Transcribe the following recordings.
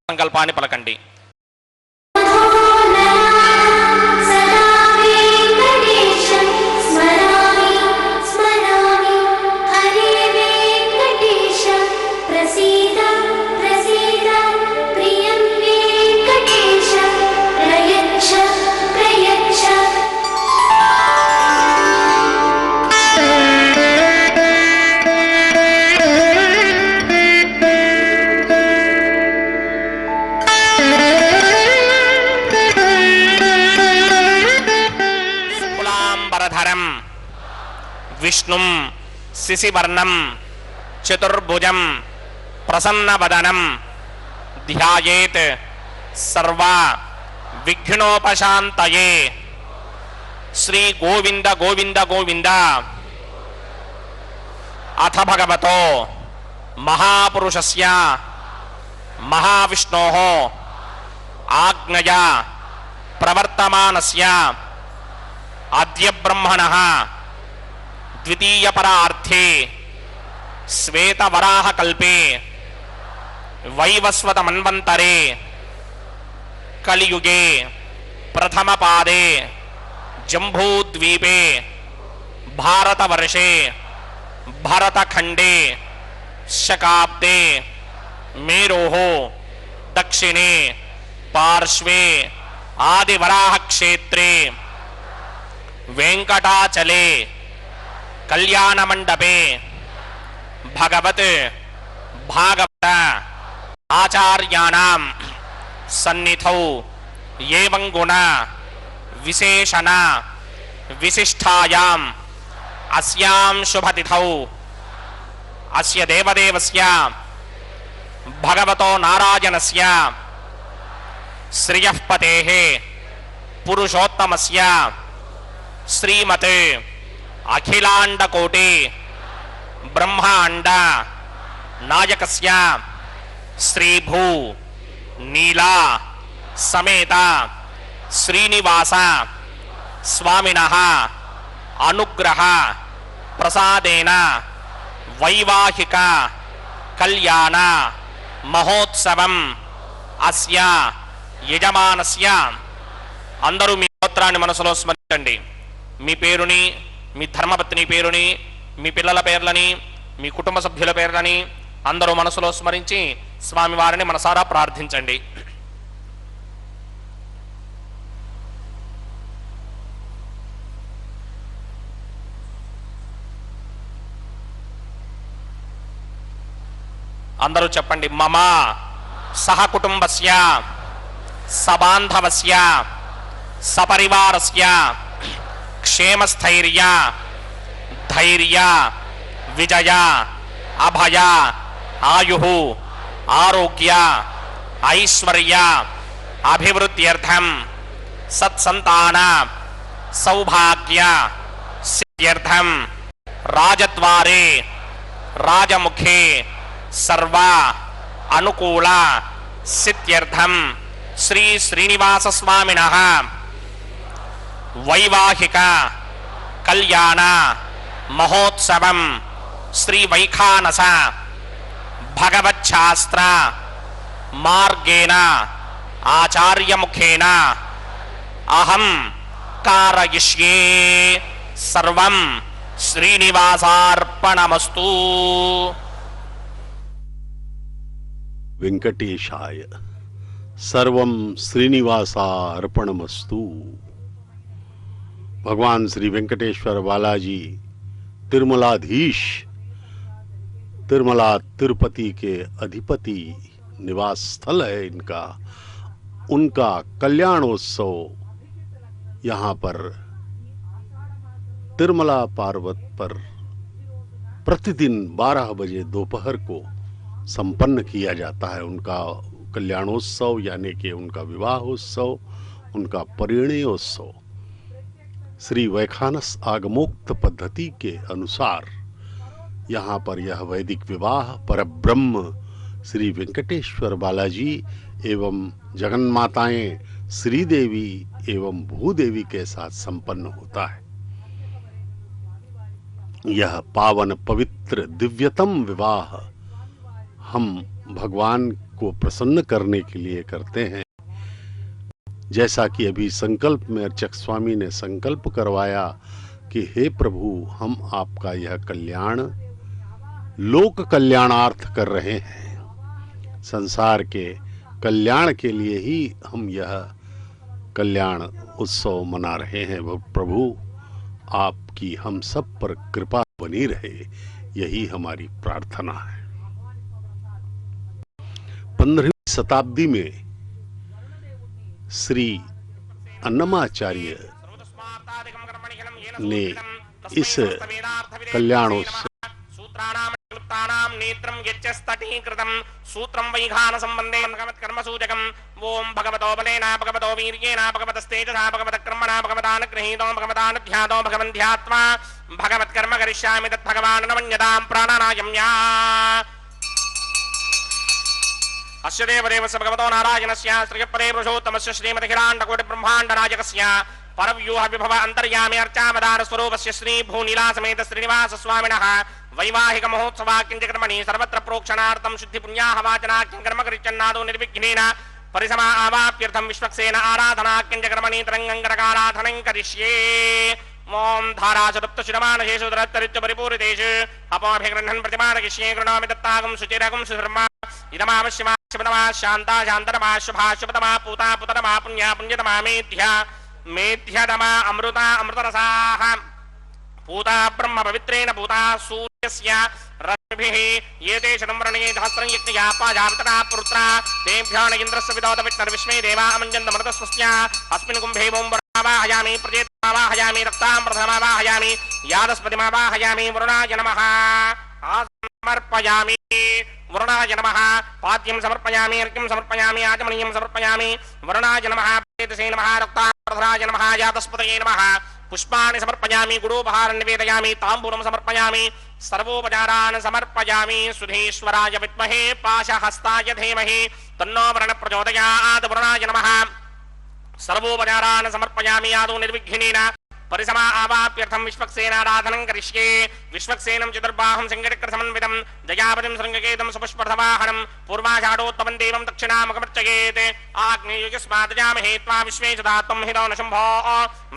సంకల్పాన్ని పలకండి. విష్ణుం శిశివర్ణం చతుర్భుజం ప్రసన్నవదనం ధ్యాయేత్ సర్వ విఘ్నోపశాంతయే. శ్రీ గోవింద గోవింద గోవింద. అథ భగవతో మహాపురుషస్య మహావిష్ణోః ఆజ్ఞయా ప్రవర్తమానస్య అద్య బ్రహ్మణః ద్వితీయ పరార్థే శ్వేతవరాహ కల్పే వైవస్వత మన్వంతరే కలియుగే ప్రథమ పాదే జంబూద్వీపే భారతవర్షే భరతఖండే శకాబ్దే మేరోః దక్షిణే పార్శ్వే ఆదివరాహ క్షేత్రే వెంకటాచలే కళ్యాణ మండపే భగవత్ భాగవత ఆచార్యాణం సన్నిధౌ ఏవం గుణ విశేషణ విశిష్టాయాం అస్యాం శుభతిథౌ అస్య దేవదేవస్య భగవతో నారాయణస్య శ్రియఃపతేః పురుషోత్తమస్య శ్రీమతే అఖిలాండ కోటి బ్రహ్మాండ నాయకస్య శ్రీభూ నీలా సమేత శ్రీనివాస స్వామినః అనుగ్రహ ప్రసాదేన వైవాహిక కళ్యాణ మహోత్సవం అస్య యజమానస్య. అందరూ మీ గోత్రాన్ని మనసులో స్మరించండి. మీ పేరుని, మీ ధర్మపత్ని పేరుని, మీ పిల్లల పేర్లని, మీ కుటుంబ సభ్యుల పేర్లని అందరూ మనసులో స్మరించి స్వామివారిని మనసారా ప్రార్థించండి. అందరూ చెప్పండి. మమ సహకుటుంబస్య సబాంధవస్య సపరివారస్య క్షేమస్థైర్య ధైర్య విజయ అభయ ఆయు ఆరోగ్య ఐశ్వర్య అభివృద్ధ్యర్థం సత్సంతాన సౌభాగ్య సిద్ధ్యర్థం రాజద్వారే రాజముఖే సర్వ అనుకూల సిద్ధ్యర్థం శ్రీ శ్రీనివాస స్వామినః వైవాహిక కళ్యాణ మహోత్సవం శ్రీ వైఖానస భగవచ్ఛాస్త్ర మార్గేణ ఆచార్యముఖేన అహం కారయిష్యే. సర్వం శ్రీనివాసార్పణమస్తు. వెంకటేశాయ. सर्वं श्रीनिवासार्पणमस्तु. भगवान श्री वेंकटेश्वर बालाजी तिरुमलाधीश, तिरुमला तिरुपति के अधिपति निवास स्थल है इनका. उनका कल्याणोत्सव यहाँ पर तिरुमला पर्वत पर प्रतिदिन 12 बजे दोपहर को संपन्न किया जाता है. उनका कल्याणोत्सव यानी कि उनका विवाहोत्सव, उनका परिणयोत्सव श्री वैखानस आगमोक्त पद्धति के अनुसार यहाँ पर यह वैदिक विवाह परब्रह्म श्री वेंकटेश्वर बालाजी एवं जगन्माताएं श्रीदेवी एवं भूदेवी के साथ संपन्न होता है. यह पावन पवित्र दिव्यतम विवाह हम भगवान को प्रसन्न करने के लिए करते हैं. जैसा कि अभी संकल्प में अर्चक स्वामी ने संकल्प करवाया कि हे प्रभु, हम आपका यह कल्याण लोक कल्याणार्थ कर रहे हैं, संसार के कल्याण के लिए ही हम यह कल्याण उत्सव मना रहे हैं. प्रभु, आपकी हम सब पर कृपा बनी रहे, यही हमारी प्रार्थना है. 15वीं शताब्दी में श्री अन्नमाचार्य ने इस कल्याणोत्सव सूत्रम वैखान संबंधे कर्म सूचकम ओम भगवतो बलेन भगवतो वीर्येण भगवतस्तेजसा भगवतकर्मणा भगवतानुगृहीतो भगवतानुध्यातो भगवन्ध्यात्मा भगवत्कर्म करिष्यामि तद्भगवान् न मन्यतां प्राणानायम्या. अस्य देवदेवस्य भगवतो नारायणस्य श्रीपदे पुरुषोत्तमस्य श्रीमदखिलाण्डकोटिब्रह्माण्डनायकस्य परव्यूह विभव अंतर्यामी अर्चावतार स्वरूपस्य श्री भूनीला समेत श्रीनिवास स्वामिनः वैवाहिक महोत्सवाक्यंजकर्मणि सर्वत्र प्रोक्षणार्थं शुद्धि पुण्याहवाचनाख्यं कर्म करिचन्नादो निर्विघ्नेन परिसमा आवाप्यर्थं विश्वक्सेन आराधनाख्यंजकर्मणि तरंगंगरकाराधनं करिष्ये. ओम धारासुप्त शिरमानशेषु दरत्तरित्य परिपूरितेषु अपोभिगृह्णन् प्रतिमानकिष्ये कृणोमि दत्तागं सुचिरगं सुधर्मा इदमावश्यमा शिवतमा शान्ता शान्तरमा शुभा शुभतमा पूता पुतरमा पुण्या पुण्यतमा मेध्या मेध्यतमा अमृता अमृतरसाः पूता ब्रह्म पवित्रेण पूता सूर्यस्य रश्मिभिः एते शतं वर्णे सहस्रं यज्ञया पाजावतरा पुत्रा तेभ्यो न इन्द्रस्य विदोत विष्णुर्विश्वे देवा अमञ्जन्त मरुतस्वस्य अस्मिन् कुम्भे वाहयामि प्रजेतमावाहयामि रक्तां प्रथमावाहयामि यादस्पतिमावाहयामि वरुणाय नमः समर्पयामि वरुणाय नमः पाद्यं समर्पयामि अर्घ्यं समर्पयामि आचमनीयं समर्पयामि वरुणाय नमः प्रेतसे नमः रक्तां प्रथराय नमः यादस्पतये नमः पुष्पाणि समर्पयामि गुडोपहारं निवेदयामि ताम्बूलं समर्पयामि सर्वोपचारान् समर्पयामि सुधीश्वराय विद्महे पाशहस्ताय धीमहि तन्नो वरुणः प्रचोदयात् वरुणाय नमः सर्वोपचारान् समर्पयामि आदौ निर्विघ्नेन परिसमा आवाप्यर्थं विश्वक्सेनाराधनं करिष्ये विश्वक्सेनं चतुर्बाहुं सिंहचक्रसमन्वितं जयापतिं शृङ्गकेतं सुपुष्पर्थवाहनं पूर्वाषाढोत्तमं देवं दक्षिणामुखमर्चयेत् आग्नेयुजस्मादजामहे त्वा विश्वे च धात्वं हितो न शम्भो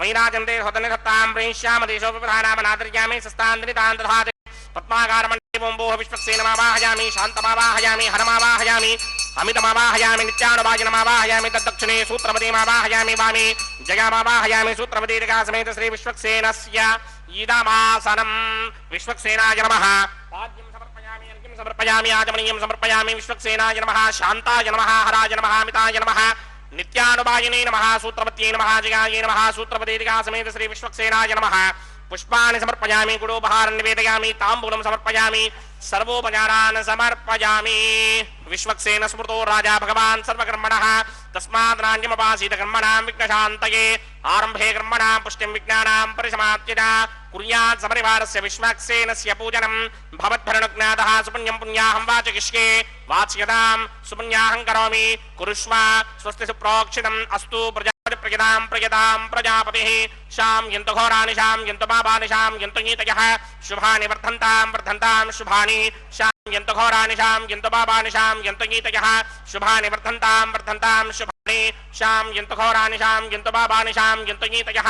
वैराजन्ते हृदनिधत्तां प्रेष्यामदेशोऽपि प्रधानामनादर्यामि सस्तान्दनितान् दधाति पद्माकारमण्डलेवोम्बोः विश्वक्सेनमावाहयामि शान्तमावाहयामि हरमावाहयामि अमितमावाहयामि नित्यानुभाजनमावाहयामि तद्दक्षिणे सूत्रपतिमावाहयामि वामे जयामावाहयामि सूत्रपतिर्गासमेत श्री विश्वक्सेनस्य इदमासनं विश्वक्सेनाय नमः पाद्यं समर्पयामि अर्घ्यं समर्पयामि आचमनीयं समर्पयामि विश्वक्सेनाय नमः शान्ताय नमः हराय नमः अमिताय नमः नित्यानुभाजिने नमः सूत्रपत्यै नमः जयाय नमः सूत्रपतिर्गासमेत श्री विश्वक्सेनाय नमः पुष्पाणि समर्पयामि गुडोपहारं निवेदयामि ताम्बूलं समर्पयामि सर्वोपचारान् समर्पयामि विश्वक्सेन स्मृतो राजा भगवान् सर्वकर्मणः तस्मात् राज्यमपासीत कर्मणां विघ्नशान्तये आरम्भे कर्मणां पुष्टिं विज्ञानां परिसमाप्तिदा कुर्यात् सपरिवारस्य विश्वक्सेनस्य पूजनं भवद्भरणज्ञातः सुपुण्यं पुण्याहं वाचयिष्ये वाच्यतां सुपुण्याहं करोमि कुरुष्व स्वस्ति सुप्रोक्षितम् अस्तु प्रजां प्रजापतिः शां यन्तु घोराणि शां यन्तु पापानि शां यन्तु नीतयः शुभानि वर्धन्तां शुभानि शां यन्तु घोराणि शां यन्तु पापानि शां यन्तु नीतयः शुभानि वर्धन्तां शुभानि शां यन्तु घोराणि शां यन्तु पापानि शां यन्तु नीतयः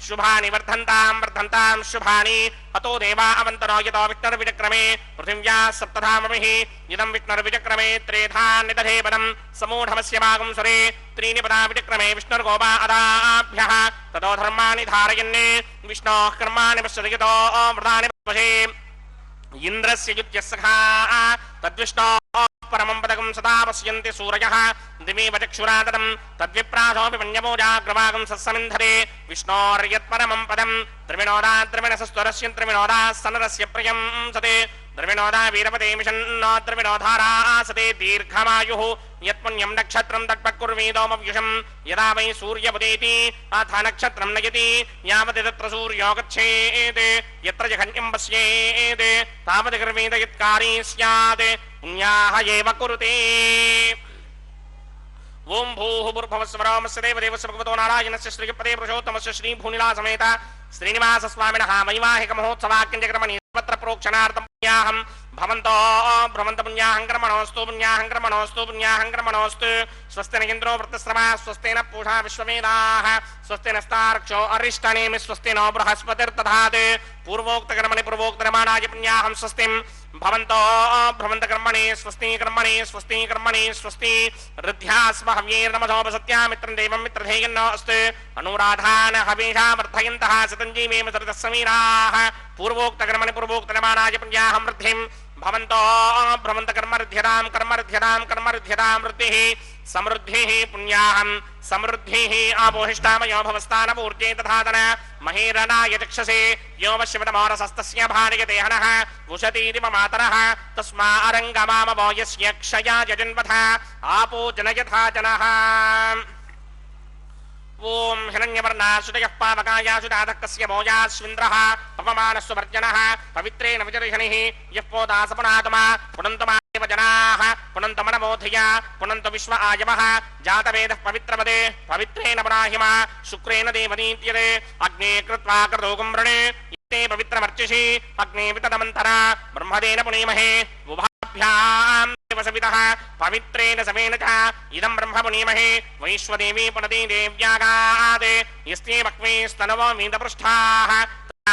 शुभानि वर्धन्तां शुभानि अतो देवा अवन्तरो यतो विष्णुर्विचक्रमे पृथिव्या सप्तधामभिः इदं विष्णुर्विचक्रमे त्रेधा निदधे पदं समूढमस्य भागं सुरे त्रीणि पदा विचक्रमे विष्णुर्गोपा अदाभ्यः ततो धर्माणि धारयन्ने विष्णोः कर्माणि पश्यति यतो व्रतानि पश्ये इन्द्रस्य युज्यस्सखा तद्विष्णोः परमं पदकं सदा पश्यन्ति सूरयः दिवीव चक्षुराततं तद्विप्रासोऽपि पञ्चमोजाग्रवागं सत्समिन्धरे विष्णोर्यत्परमं पदं त्रिविनोदा त्रिविणसस्त्वरस्य त्रिविनोदा सनरस्य प्रियं सते द्रविणोदा वीरपते मिषन्नो द्रविणोधारा सते दीर्घमायुः यत्पुण्यं नक्षत्रं तत्पकुर्वीदोमव्युषं यदा वै सूर्यमुदेति अथ नक्षत्रं नयति यावत् तत्र सूर्यो गच्छेत् यत्र जघन्यं पश्येत् तावत् गर्वेद यत्कारी स्यात् पुण्याः एव कुरुते ओं भूः भूर्भुवस्वरोमस्य देवदेवस्य भगवतो नारायणस्य श्रीपदे पुरुषोत्तमस्य श्रीभूनिलासमेत श्रीनिवासस्वामिनः वैवाहिक महोत्सवाक्यञ्चक्रमणि सर्वत्र प्रोक्षणार्थं पुण्याहं भवन्तो भ्रमन्त पुण्याहं कर्मणोऽस्तु स्वस्ति न इन्द्रो वृत्तश्रवा स्वस्ति न पूषा विश्ववेदाः स्वस्ति नस्तार्क्ष्यो अरिष्टनेमि स्वस्ति नो बृहस्पतिर्दधात् पूर्वोक्तकर्मणि पूर्वोक्तरमाणाय पुण्याहं स्वस्तिं भवन्तो भ्रमन्त कर्मणि स्वस्ति ऋद्ध्यास्म हव्यैर्नमसोपसत्यामित्रं देवं मित्रधेयन्नो अस्तु अनुराधान् हवीषा वर्धयन्तः सतञ्जीवेम सरितः समीराः पूर्वोक्तकर्मणि पूर्वोक्तरमाणाय पुण्याहं वृद्धिं भवन्तो भ्रमन्त कर्मऋध्यतां वृद्धिः समृद्धिः पुण्याहं समृद्धिः आपोहिष्टामयो भवस्तानपूर्जे तथातन महेरनाय चक्षसे यो वश्यवतमोरसस्तस्य भार्यते हनः उशतीति ममातरः तस्मा अरङ्गमामवो यस्य क्षया यजन्वथ आपो जनयथा जनः ओं हिरण्यवर्णासुतयः पावकायासुदाधक्कस्य भोजास्विन्द्रः पवमानस्ववर्जनः पवित्रेण विजर्षणिः यः पोदासपुनात्मा पुनन्तमादेव जनाः पुनन्तमनमोधिया पुनन्त विश्व आयवः जातवेदः पवित्रपदे पवित्रेण पुराहिमा शुक्रेण देवनीत्यते अग्ने कृत्वा क्रतोगं वृणे ते पवित्रमर्चिषि अग्ने विततमन्तरा ब्रह्मदेन पुनीमहे उभाभ्यां देवसवितः पवित्रेण समेन च इदं ब्रह्म पुनीमहे वैश्वदेवी पुनति देव्यागात् यस्ते वक्वे स्तनवो वीतपृष्ठाः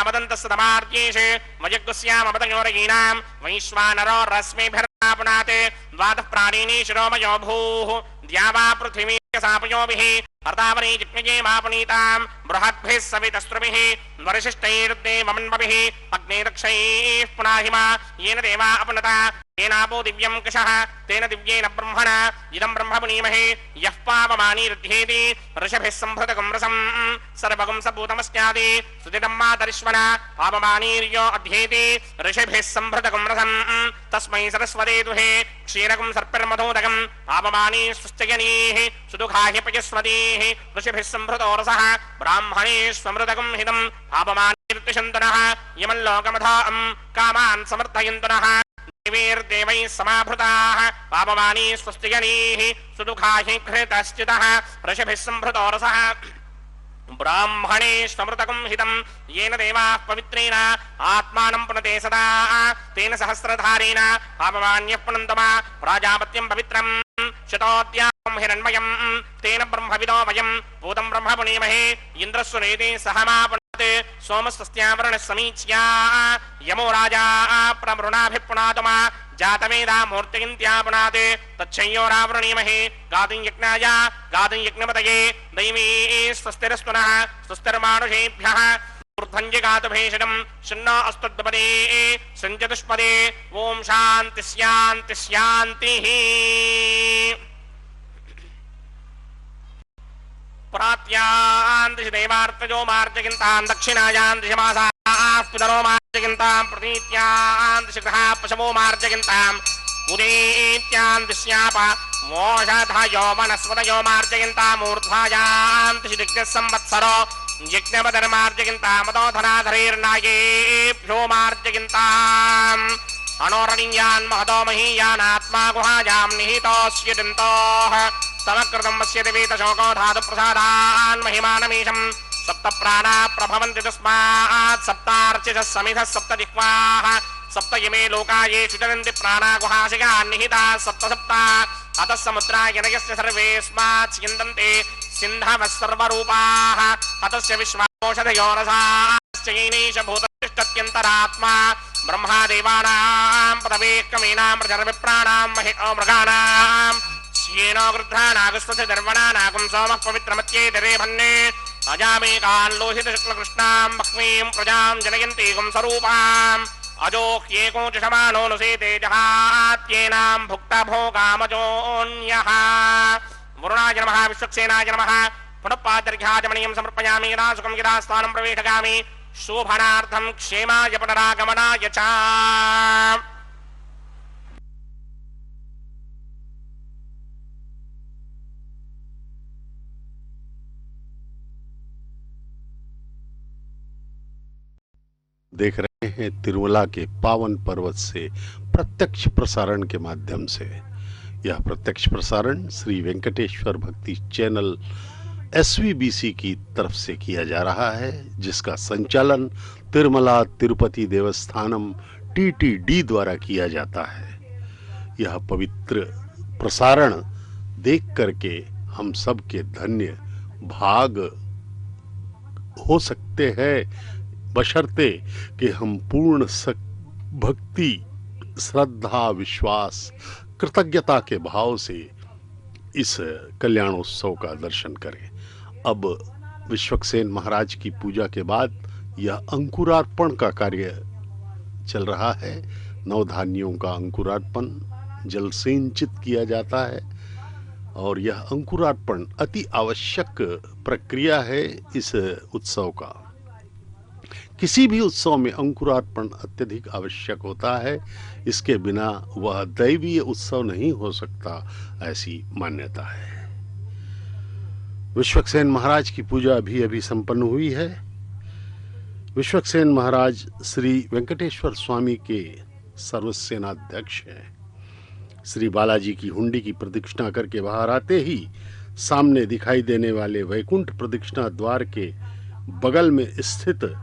वदन्तस्तमार्त्येषु वयग्स्यामपतयोरगीनां वैश्वानरो रश्मिभिर्नापुनात् द्वादः प्राणिनी शिरोमयो भूः द्यावा पृथिवी सापयोभिः अर्तावरी जिग्मये मापुनीतां बृहद्भिः सवितस्त्रुभिः वरिशिष्टैर्देवमन्वभिः अग्नेरक्षैः पुनाहिमा येन देवा अपनता तेनापो दिव्यं कषः तेन दिव्येन ब्रह्मणा इदं ब्रह्म पुनीमहे यः पावमानी ऋद्धेति ऋषभिः सम्भृतकं रसं सर्वगं सभूतमस्यादि सुदितं मातरिश्वना पावमानीर्यो अध्येति ऋषभिः सम्भृतकं रसं तस्मै सरस्वते दुहे क्षीरकं सर्पिर्मधोदकं पावमानी सुश्चयनीः सुदुःखाहि पयस्वतीः ऋषभिः सम्भृतो रसः ब्राह्मणे स्वमृतकं हितं पावमानीर्तिशन्तनः यमल्लोकमधां कामान् समर्थयन्तनः देवैर्देवैः समाभृताः पावमानी स्वस्तिजनीः सुदुःखाहि घृतश्चितः ऋषभिः सम्भृतो रसः ब्राह्मणे स्मृतकं हितं येन देवाः पवित्रेण आत्मानं पुनते सदा तेन सहस्रधारेण पापवान्यः पुनन्तमा प्राजापत्यं पवित्रं शतोऽद्यां हिरण्मयं तेन ब्रह्मविदो वयं भूतं ब्रह्म पुनीमहे इन्द्रस्वनेते सहमापनते सोमस्तस्यावरणः समीच्या यमो राजा प्रमृणाभिपुनातमा जातवेदा मूर्तिगिन्त्यापुनाते तच्छयोरावृणीमहे गातुं यज्ञाय गातुं यज्ञपतये दैवी स्वस्तिरस्तुनः स्वस्तिर्मानुषेभ्यः ऊर्ध्वञ्जगातु भेषजं शन्नो अस्तुद्वपदे सञ्चतुष्पदे ॐ शान्ति शान्ति शान्तिः प्रात्यां दिशि देवार्तजो मार्जगिन्तां दक्षिणायां दिशि मासाः पितरो मार्जगिन्तां प्रतीत्यां दिशि गृहाः पशवो मार्जगिन्तां उदेत्यां दिश्याप मोषधयो वनस्पतयो मार्जगिन्ताम् ऊर्ध्वायां दिशि दिग्गः संवत्सरो यज्ञपतिर्मार्जगिन्तामदोधराधरेर्नायेभ्यो मार्जगिन्ताम् अनोरणीयान् महतो महीयानात्मा गुहायां निहितोऽस्य दन्तोः तमकृतं पश्यति वेतशोको धातुप्रसादान् महिमानमीशम् सप्त प्राणा प्रभवन्ति तस्मात् सप्तार्चिषः समिधः सप्त जिह्वाः सप्त इमे लोका येषु चरन्ति प्राणा गुहाशिगान् निहिताः सप्त सप्त अतः समुद्रायनयस्य सर्वेऽस्मात् स्यन्दन्ते सिन्धवः सर्वरूपाः अतस्य विश्वामोषधयो रसाश्च येनैष भूततिष्ठत्यन्तरात्मा ब्रह्मा देवानां पदवेक्कमेनां प्रजर्विप्राणां महिको मृगाणां येनो गृध्रानागस्वस्य दर्वणानागं सोमः पवित्रमत्येतरे भन्ने अजामेकान् लोहितशुक्लकृष्णां भक्ष्मीं प्रजां जनयन्तीगुं स्वरूपाम् अजोह्येको च समानोऽनुसेते जहात्येनां भुक्तभोगामजोऽन्यः वरुणाय नमः विश्वक्सेनाय नमः पुनःपादर्घ्याजमणीयं समर्पयामि यदा सुखं यदा स्थानं प्रवेशगामि शोभनार्थं क्षेमाय पुनरागमनाय च देख रहे हैं तिरुमला के पावन पर्वत से प्रत्यक्ष प्रसारण के माध्यम से। यह प्रत्यक्ष प्रसारण श्री वेंकटेश्वर भक्ति चैनल SVBC की तरफ से किया जा रहा है, जिसका संचालन तिरुमला तिरुपति देवस्थानम TTD द्वारा किया जाता है। यह पवित्र प्रसारण देख करके हम सब के धन्य भाग हो सकते हैं, बशर्ते कि हम पूर्ण भक्ति, श्रद्धा, विश्वास, कृतज्ञता के भाव से इस कल्याणोत्सव का दर्शन करें। अब विश्वक्सेन महाराज की पूजा के बाद यह अंकुरार्पण का कार्य चल रहा है। नवधान्यों का अंकुरार्पण जल सिंचित किया जाता है और यह अंकुरार्पण अति आवश्यक प्रक्रिया है इस उत्सव का। किसी भी उत्सव में अंकुरार्पण अत्यधिक आवश्यक होता है, इसके बिना वह दैवीय उत्सव नहीं हो सकता, ऐसी मान्यता है। विश्वक्सेन महाराज की पूजा अभी अभी संपन्न हुई है। विश्वक्सेन महाराज श्री वेंकटेश्वर स्वामी के सर्वसेनाध्यक्ष हैं। श्री बालाजी की हुंडी की प्रदक्षिणा करके बाहर आते ही सामने दिखाई देने वाले वैकुंठ प्रदक्षिणा द्वार के बगल में स्थित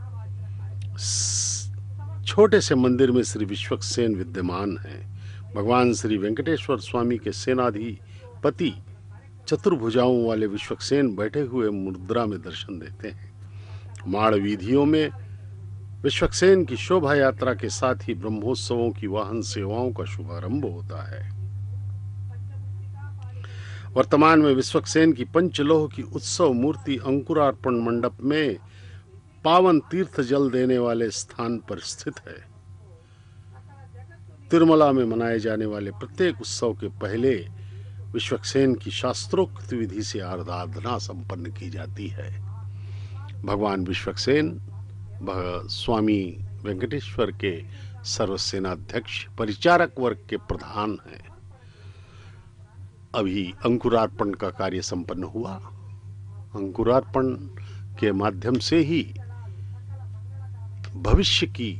छोटे से मंदिर में श्री विश्वक्सेन विद्यमान हैं। भगवान श्री वेंकटेश्वर स्वामी के सेनाधिपति चतुर्भुजाओं वाले विश्वक्सेन बैठे हुए मुद्रा में दर्शन देते हैं। माड़ वीधियों में विश्वक्सेन की शोभा यात्रा के साथ ही ब्रह्मोत्सवों की वाहन सेवाओं का शुभारंभ होता है। वर्तमान में विश्वक्सेन की पंचलोह की उत्सव मूर्ति अंकुरार्पण मंडप में पावन तीर्थ जल देने वाले स्थान पर स्थित है। तिरुमला में मनाए जाने वाले प्रत्येक उत्सव के पहले विश्वक्सेन की शास्त्रोक्त विधि से आराधना संपन्न की जाती है। भगवान विश्वक्सेन स्वामी वेंकटेश्वर के सर्वसेनाध्यक्ष परिचारक वर्ग के प्रधान हैं। अभी अंकुरार्पण का कार्य संपन्न हुआ। अंकुरार्पण के माध्यम से ही भविष्य की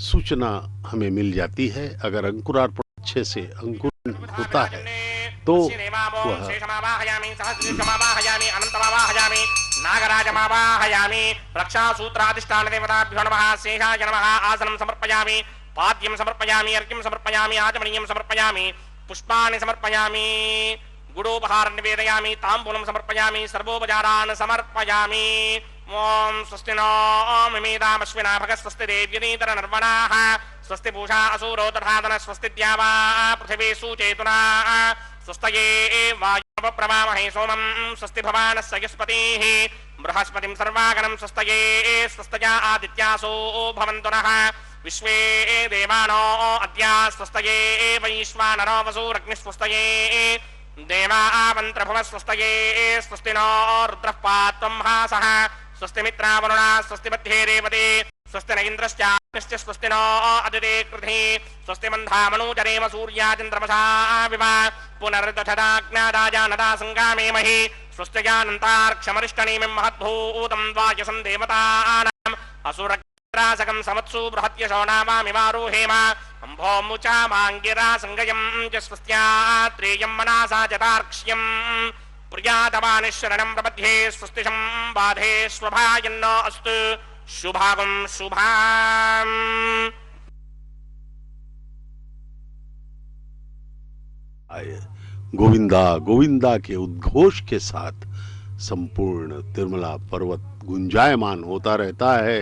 सूचना हमें मिल जाती है। अगर अंकुरार्पण अच्छे से अंकुरण होता है तो श्रीदेवामों वह शेषमावाहयामि सहस्रशीर्षमावाहयामि अनन्तमावाहयामि नागराजमावाहयामि रक्षासूत्राधिष्ठान देवताभ्यो नमः शेषाय नमः आसनं समर्पयामि पाद्यं समर्पयामि अर्घ्यं समर्पयामि आचमनीयं समर्पयामि पुष्पाणि समर्पयामि गुडोपहार निवेदयामि ताम्बूलं समर्पयामि सर्वोपचारान् समर्पयामि ओम स्वस्ति नो मिमेदामश्विना भगः स्वस्ति देव्यनीतर नर्वणाः स्वस्ति पूषा असुरो तथादन स्वस्ति द्यावा पृथिवी सुचेतुना स्वस्तये वायुप्रवामहे सोमं स्वस्ति भवानस्य यस्पतिः बृहस्पतिं सर्वागणं स्वस्तये स्वस्तया आदित्यासो भवन्तु नः विश्वे देवानो अद्य स्वस्तये वैश्वानरो वसुरग्निस्वस्तये देवा आवन्त्रभुवः स्वस्तये स्वस्ति नो रुद्रः पात्वं हासः स्वस्ति मित्रावरुणा स्वस्ति मध्ये रेवते स्वस्ति न इन्द्रश्चाग्निश्च स्वस्ति नो अदिते कृधि स्वस्ति मन्धामनूचरेम सूर्याचन्द्रमसा विव पुनर्दशदाज्ञादाजानदा सङ्गामेमहि स्वस्ति जानन्तार्क्षमरिष्टनेमिं महद्भूतं द्वायसं देवतानाम् असुरग्रासकं समत्सु बृहत्यशो नामामिवारोहेम अम्भो मुचा माङ्गिरा सङ्गयं च स्वस्त्यात्रेयं मनासा चतार्क्ष्यम् प्रियातमानिशरणं प्रपद्ये स्वस्तिशं बाधे स्वभायन्नो अस्तु शुभागं शुभाम् गोविंदा गोविंदा के उद्घोष के साथ संपूर्ण तिरुमला पर्वत गुंजायमान होता रहता है।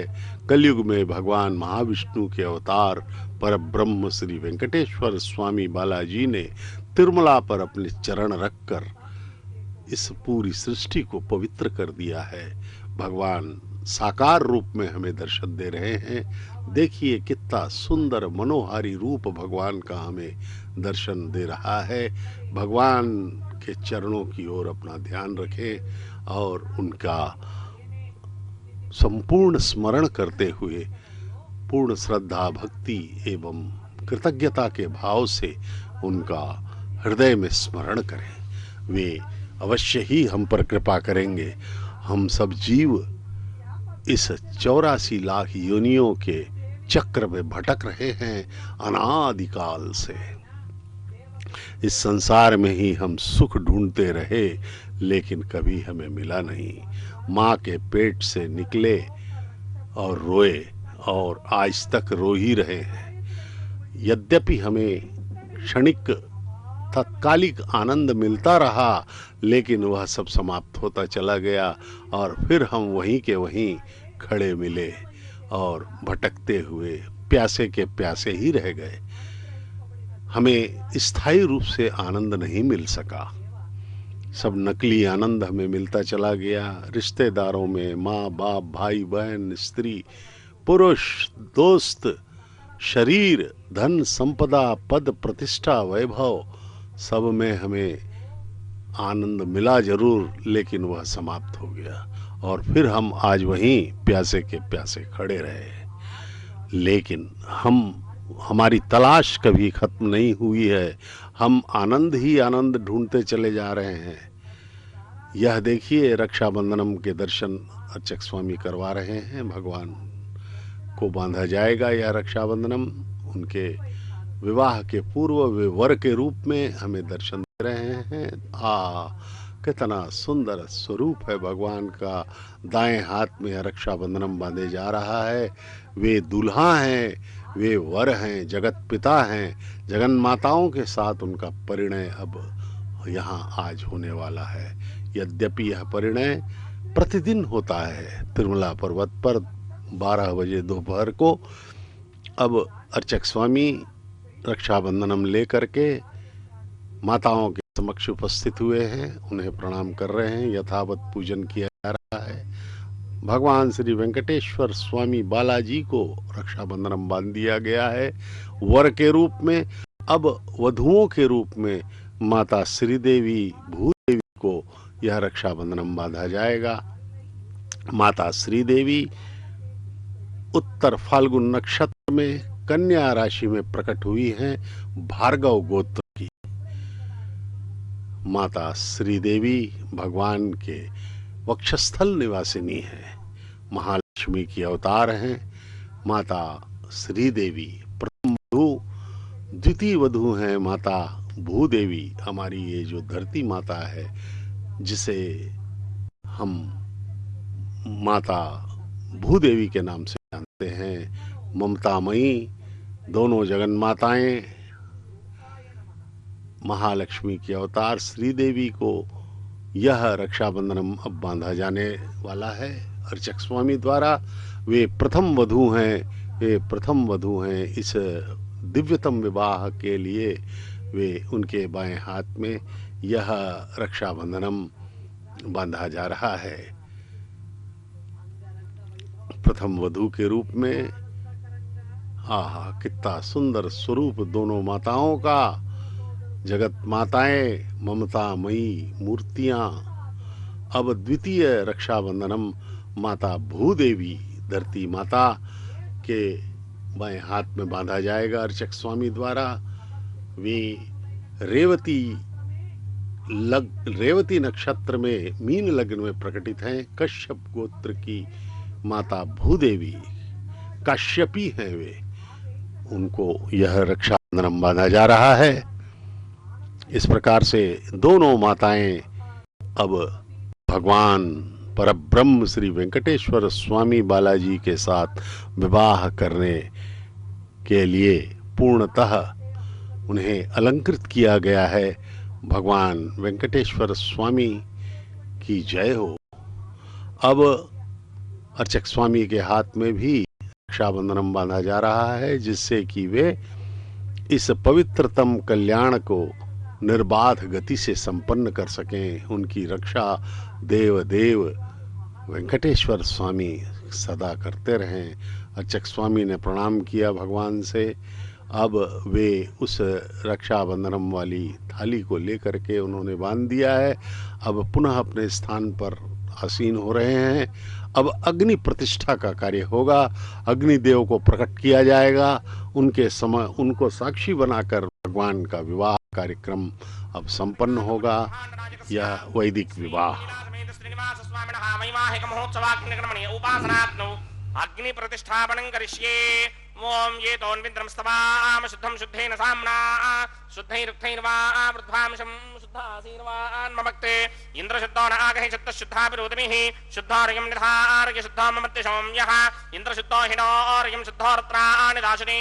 कलयुग में भगवान महाविष्णु के अवतार पर ब्रह्म श्री वेंकटेश्वर स्वामी बालाजी ने तिरुमला पर अपने चरण रखकर इस पूरी सृष्टि को पवित्र कर दिया है। भगवान साकार रूप में हमें दर्शन दे रहे हैं। देखिए कितना सुंदर मनोहारी रूप भगवान का हमें दर्शन दे रहा है। भगवान के चरणों की ओर अपना ध्यान रखें और उनका संपूर्ण स्मरण करते हुए पूर्ण श्रद्धा भक्ति एवं कृतज्ञता के भाव से उनका हृदय में स्मरण करें। वे अवश्य ही हम पर कृपा करेंगे। हम सब जीव इस 84 लाख योनियों के चक्र में भटक रहे हैं अनादिकाल से। इस संसार में ही हम सुख ढूंढते रहे लेकिन कभी हमें मिला नहीं। माँ के पेट से निकले और रोए और आज तक रो ही रहे हैं। यद्यपि हमें क्षणिक तात्कालिक आनंद मिलता रहा लेकिन वह सब समाप्त होता चला गया और फिर हम वहीं के वहीं खड़े मिले और भटकते हुए प्यासे के प्यासे ही रह गए। हमें स्थायी रूप से आनंद नहीं मिल सका। सब नकली आनंद हमें मिलता चला गया। रिश्तेदारों में माँ बाप भाई बहन स्त्री पुरुष दोस्त शरीर धन संपदा पद प्रतिष्ठा वैभव सब में हमें आनंद मिला जरूर लेकिन वह समाप्त हो गया और फिर हम आज वहीं प्यासे के प्यासे खड़े रहे। लेकिन हमारी तलाश कभी खत्म नहीं हुई है। हम आनंद ही आनंद ढूंढते चले जा रहे हैं। यह देखिए रक्षाबंधनम के दर्शन अर्चक स्वामी करवा रहे हैं। भगवान को बांधा जाएगा यह रक्षाबंधनम। उनके विवाह के पूर्व वे वर के रूप में हमें दर्शन दे रहे हैं। कितना सुंदर स्वरूप है भगवान का। दाएं हाथ में रक्षाबंधनम बांधे जा रहा है। वे दूल्हा हैं, वे वर हैं, जगत पिता हैं। जगन माताओं के साथ उनका परिणय अब यहाँ आज होने वाला है। यद्यपि यह परिणय प्रतिदिन होता है तिरुमला पर्वत पर 12 बजे दोपहर को। अब अर्चक स्वामी रक्षाबंधनम लेकर के माताओं के समक्ष उपस्थित हुए हैं। उन्हें प्रणाम कर रहे हैं। यथावत पूजन किया जा रहा है। भगवान श्री वेंकटेश्वर स्वामी बालाजी को रक्षाबंधनम बांध दिया गया है वर के रूप में। अब वधुओं के रूप में माता श्रीदेवी भूदेवी को यह रक्षाबंधनम बांधा जाएगा। माता श्रीदेवी उत्तर फाल्गुन नक्षत्र में कन्या राशि में प्रकट हुई हैं भार्गव गोत्र की। माता श्रीदेवी भगवान के वक्षस्थल निवासिनी है, महालक्ष्मी की अवतार हैं। माता श्रीदेवी प्रथम वधु, द्वितीय वधु हैं माता भूदेवी, हमारी ये जो धरती माता है, जिसे हम माता भूदेवी के नाम से जानते हैं, ममतामयी, दोनों जगन माताएं, महालक्ष्मी की अवतार श्रीदेवी को यह रक्षाबंधन अब बांधा जाने वाला है अर्चक स्वामी द्वारा। वे प्रथम वधू हैं इस दिव्यतम विवाह के लिए। वे उनके बाएं हाथ में यह रक्षाबंधनम बांधा जा रहा है। प्रथम वधू के रूप में आहा, कितना सुंदर स्वरूप दोनों माताओं का। जगत माताएं, ममतामयी मूर्तियां। अब द्वितीय रक्षाबंधनम माता भूदेवी, धरती माता के बाएं हाथ में बांधा जाएगा अर्चक स्वामी द्वारा। वे रेवती नक्षत्र में मीन लग्न में प्रकटित हैं। कश्यप गोत्र की माता भूदेवी काश्यपी हैं वे। उनको यह रक्षाबंधन बांधा जा रहा है। इस प्रकार से दोनों माताएं अब भगवान परब्रह्म श्री वेंकटेश्वर स्वामी बालाजी के साथ विवाह करने के लिए पूर्णतः उन्हें अलंकृत किया गया है। भगवान वेंकटेश्वर स्वामी की जय हो। अब अर्चक स्वामी के हाथ में भी रक्षाबंधनम बांधा जा रहा है, जिससे कि वे इस पवित्रतम कल्याण को निर्बाध गति से संपन्न कर सकें। उनकी रक्षा देव वेंकटेश्वर स्वामी सदा करते रहें। अर्चक स्वामी ने प्रणाम किया भगवान से। अब वे उस रक्षाबंधनम वाली थाली को लेकर के उन्होंने बांध दिया है। अब पुनः अपने स्थान पर आसीन हो रहे हैं। अब अग्नि प्रतिष्ठा का कार्य होगा। अग्निदेव को प्रकट किया जाएगा। उनको साक्षी बनाकर भगवान का विवाह कार्यक्रम अब संपन्न होगा। यह वैदिक विवाह। अग्नि प्रतिष्ठापनं करिष्ये। ओम ये तोन्विन्द्रं स्तवाम शुद्धं शुद्धेन साम्ना शुद्धैरुक्थैर्वा वृद्धांशं शुद्धासीर्वान् ममक्ते इंद्र शुद्धो न आगहि शुद्ध शुद्धा विरोधमिः शुद्धार्यं निधार्य शुद्धो ममत्यशोम यः इंद्र शुद्धो हिनोर्यं शुद्धो रत्राणि दाशने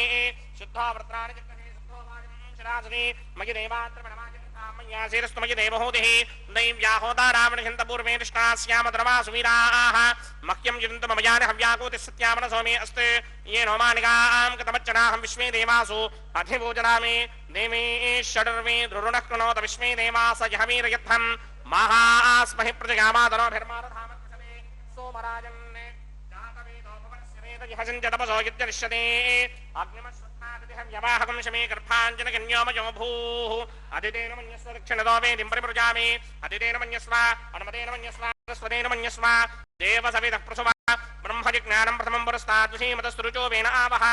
शुद्धो वृत्राणि जगते शुद्धो वायुं शिरासने मयि देवात्र प्रणमामि मय्या शिरस्तु मयि देवहूतिः दैव्याहोदा रावणहिन्द पूर्वे कृष्णास्याम द्रवा सुवीराः मह्यं जिनन्तु मम यानि हव्याकूति सत्यामन सोमे अस्ते ये नोमानिकां कतमच्चनाहं विश्वे देवासु अधिभोजनामि देवी षडर्वे ध्रुरुणः कृणोत विश्वे देवास यहवीर्यद्धं महास्महि प्रजगामादनोभिर्मारधामत्सवे सोमराजन् जातवेदो भवनस्य वेदविहसञ्च तपसो यद्यरिष्यते अग्निमश्वत्थादिहव्यवाहकं शमे गर्भाञ्जन कन्योमयो भूः अदितेन मन्यस्व दक्षिणतो वेदिं परिप्रजामि अदितेन मन्यस्व अनुमतेन मन्यस्व स्वदेन मन्यस्व देव सवितः प्रसुवा ब्रह्मजिज्ञानं प्रथमं पुरस्ताद्विषीमतस्तुरुचो वेन आवह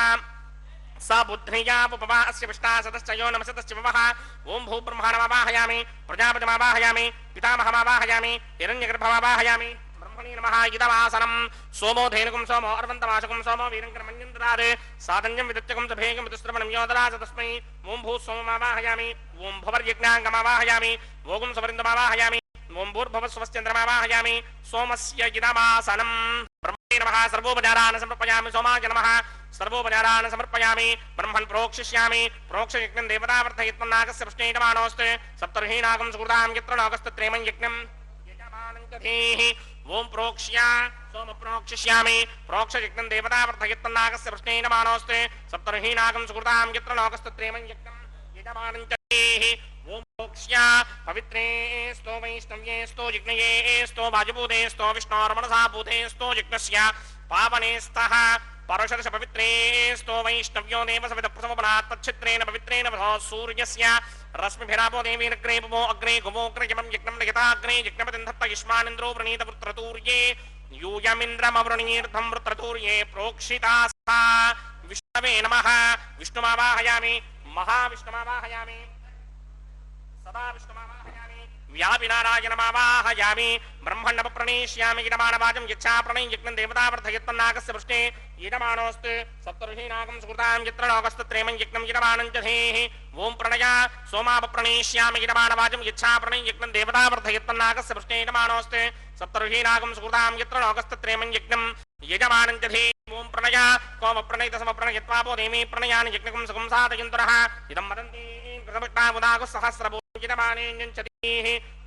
स बुद्ध्या अस्य विष्टा सतश्चयो नमसतश्च ववः ओं भू ब्रह्माणमावाहयामि प्रजापतिमावाहयामि पितामहमावाहयामि हिरण्यगर्भमावाहयामि ब्रह्मणे नमः इदमासनं सोमो धेनुकं सोमो अर्वन्तमाशकं सोमो वीरङ्करमन्यं ददारे साधन्यं विदत्यकं सभेगं विदुस्त्रवणं योदराज तस्मै ओं भू सोममावाहयामि ओं भवर्यज्ञाङ्गमावाहयामि ओं सवरिन्दमावाहयामि ओं भूर्भुवस्वश्चन्द्रमावाहयामि सोमस्य इदमासनं ब्रह्मणे नमः सर्वोपचारान् समर्पयामि सोमाय नमः सर्वोपचारान् समर्पयामि ब्रह्मन् प्रोक्षिष्यामि प्रोक्षयज्ञं देवतावर्धयित्वन्नागस्य प्रश्नेयमानोऽस्ते सप्तर्हीनागं सुकृतां यत्र नागस्तत्रेमं यज्ञं यजमानं कथेः ओं प्रोक्ष्या सोम प्रोक्षिष्यामि प्रोक्षयज्ञं देवतावर्धयित्वन्नागस्य प्रश्नेयमानोऽस्ते सप्तर्हीनागं सुकृतां यत्र नागस्तत्रेमं यज्ञं यजमानं कथेः ओं प्रोक्ष्या पवित्रे स्तो वैष्णव्ये स्तो जिग्नये स्तो वाजुभूते स्तो विष्णोर्मनसा भूते स्तो जिग्नस्य पावने स्तः परोषदश पवित्रे स्तो वैष्णव्यो देव सवितः प्रथमोपनात् तच्छित्रेण पवित्रेण सूर्यस्य रश्मिभिरापो देवीरग्रे पुवो अग्रे गुवोऽग्रयमं यज्ञं लयिताग्रे यज्ञपतिन्धत्त युष्मानिन्द्रो वृणीत वृत्रतूर्ये यूयमिन्द्रमवृणीर्धं वृत्रतूर्ये प्रोक्षिता सा विष्णवे नमः विष्णुमावाहयामि महाविष्णुमावाहयामि सदा विष्णुमावाहयामि व्यापिनारायणमावाहयामि ब्रह्मण्डम प्रणेष्यामि गिडमानवाजं यच्छा प्रणय यज्ञं देवता वर्धयत्तन्नागस्य पृष्ठे ईडमानोऽस्तु सप्तऋषीनागं सुकृतां यत्र लोकस्तत्रेमं यज्ञं गिडमानं च धेः ओम प्रणय सोमाप प्रणेष्यामि गिडमानवाजं यच्छा प्रणय यज्ञं देवता वर्धयत्तन्नागस्य पृष्ठे ईडमानोऽस्तु सप्तऋषीनागं सुकृतां यत्र लोकस्तत्रेमं यज्ञं यजमानं च धेः ओम प्रणय कोम प्रणयित सम प्रणयत्वापो देमी प्रणयानि यज्ञकं सुखं साधयन्तरः इदं वदन्ति कृतभक्तावदागो सहस्रभो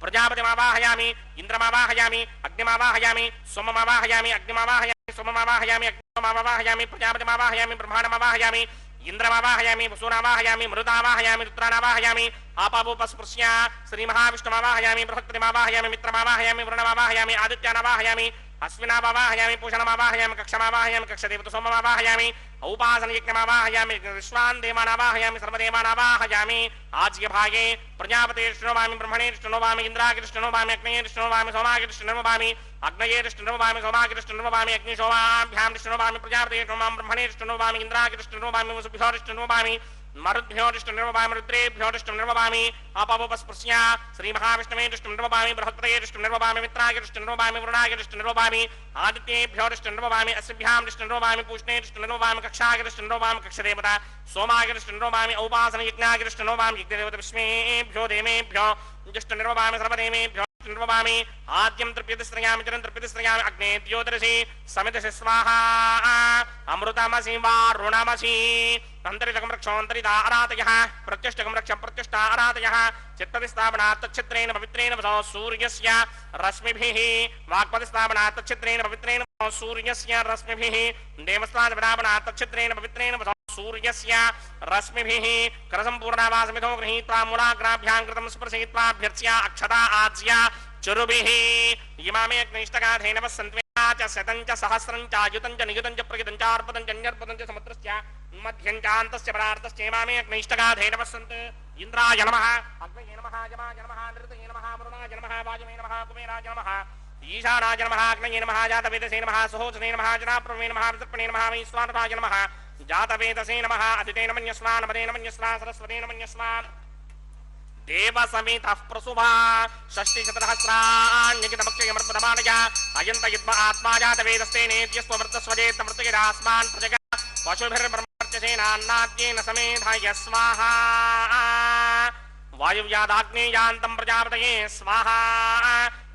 प्रजापतिमावाहयामि इंद्रमावाहयामि अग्निमावाहयामि सोममावाहयामि अग्निमावाहयामि सोममावाहयामि अग्निमावाहयामि प्रजापतिमावाहयामि ब्रह्माण्डमावाहयामि इंद्रमावाहयामि वसुनावाहयामि मरुदावाहयामि रुद्रानावाहयामि आपावोपस्पृश्य श्रीमहाविष्णुमावाहयामि बृहस्पतिमावाहयामि मित्रमावाहयामि वरुणमावाहयामि आदित्यानावाहयामि अश्विनावाहयामि पूषणमावाहयामि कक्षमावाहयामि कक्षदेवतसोममावाहयामि औपासनयज्ञमावाहयामि विश्वान् देवानावाहयामि सर्वदेवानावाहयामि आज्यभागे प्रजापतेर्ष्णोवामि ब्रह्मणेर्ष्णोवामि इन्द्रागिरिष्णोवामि अग्नेयर्ष्णोवामि सोमागिरिष्णोवामि अग्नयेर्ष्णोवामि सोमागिरिष्णोवामि अग्निशोमाभ्यां कृष्णोवामि प्रजापतेर्ष्णोवामि ब्रह्मणेर्ष्णोवामि इन्द्रागिरिष्णोवामि वसुभ्योर्ष्णोवामि मरुद्भ्योरिष्टनिर्ववामि रुद्रेभ्योरिष्टनिर्ववामि अपवपस्पृश्य श्रीमहाविष्णुवेरिष्टनिर्ववामि बृहस्पतिरिष्टनिर्ववामि मित्रागिरिष्टनिर्ववामि वरुणागिरिष्टनिर्ववामि आदित्येभ्योरिष्टनिर्ववामि अस्भ्यामिष्टनिर्ववामि पूष्णेरिष्टनिर्ववामि कक्षागिरिष्टनिर्ववामि कक्षदेवता सोमागिरिष्टनिर्ववामि औपासनयज्ञागिरिष्टनिर्ववामि यज्ञदेवता विष्णेभ्यो देवेभ्यो इष्टनिर्ववामि सर्वदेवेभ्यो निर्ववामि आद्यं तृप्यतिस्त्रयामि चिरं तृप्यतिस्त्रयामि अग्ने द्योदर्शि समितस्य स्वाहा अमृतमसि वारुणमसि अन्तरिजगं रक्षोऽन्तरिदा आराधयः प्रत्यष्टगं रक्ष प्रत्यष्टा आराधयः चित्तदिस्थापनात् तच्छित्रेण पवित्रेण वसो सूर्यस्य रश्मिभिः वाक्पदिस्थापनात् तच्छित्रेण पवित्रेण वसो सूर्यस्य रश्मिभिः देवस्थानविरापणात् तच्छित्रेण पवित्रेण वसो सूर्यस्य रश्मिभिः करसम्पूर्णावासमिधो गृहीत्वा मूलाग्राभ्यां कृतं स्पर्शयित्वा अभ्यर्च्य अक्षता आज्य चरुभिः इमामे अग्निष्टगाधेन वसन्त्वेन च शतं च सहस्रं च आयुतं च नियुतं च प्रगितं च अर्पतं च न्यर्पतं च समुद्रस्य मध्यं च अन्तस्य परार्तस्य इमामे अग्निष्टगाधेन वसन्त इन्द्राय नमः अग्नये नमः यमाय नमः नृतये नमः वरुणाय नमः वायुवे नमः कुबेराय नमः ईशानाय नमः अग्नये नमः जातवेदसे नमः सहोजने नमः जनाप्रभवे नमः वितर्पणे नमः वैश्वानराय नमः जातवेदसे नमः अदितेन मन्यस्वान् नमदेन मन्यस्वान् सरस्वतेन मन्यस्वान् देवसमितः प्रसुभा षष्टिशतसहस्राण्यकितमक्षयमर्पदमानय अयन्तयित्वा आत्मा जातवेदस्तेनेत्यस्वमृतस्वजेत्तमृतगिरास्मान् प्रजग पशुभिर्ब्रह्मर्त्यसेनान्नाद्येन समेधाय स्वाहा वायुव्यादाग्नेयान्तं प्रजापतये स्वाहा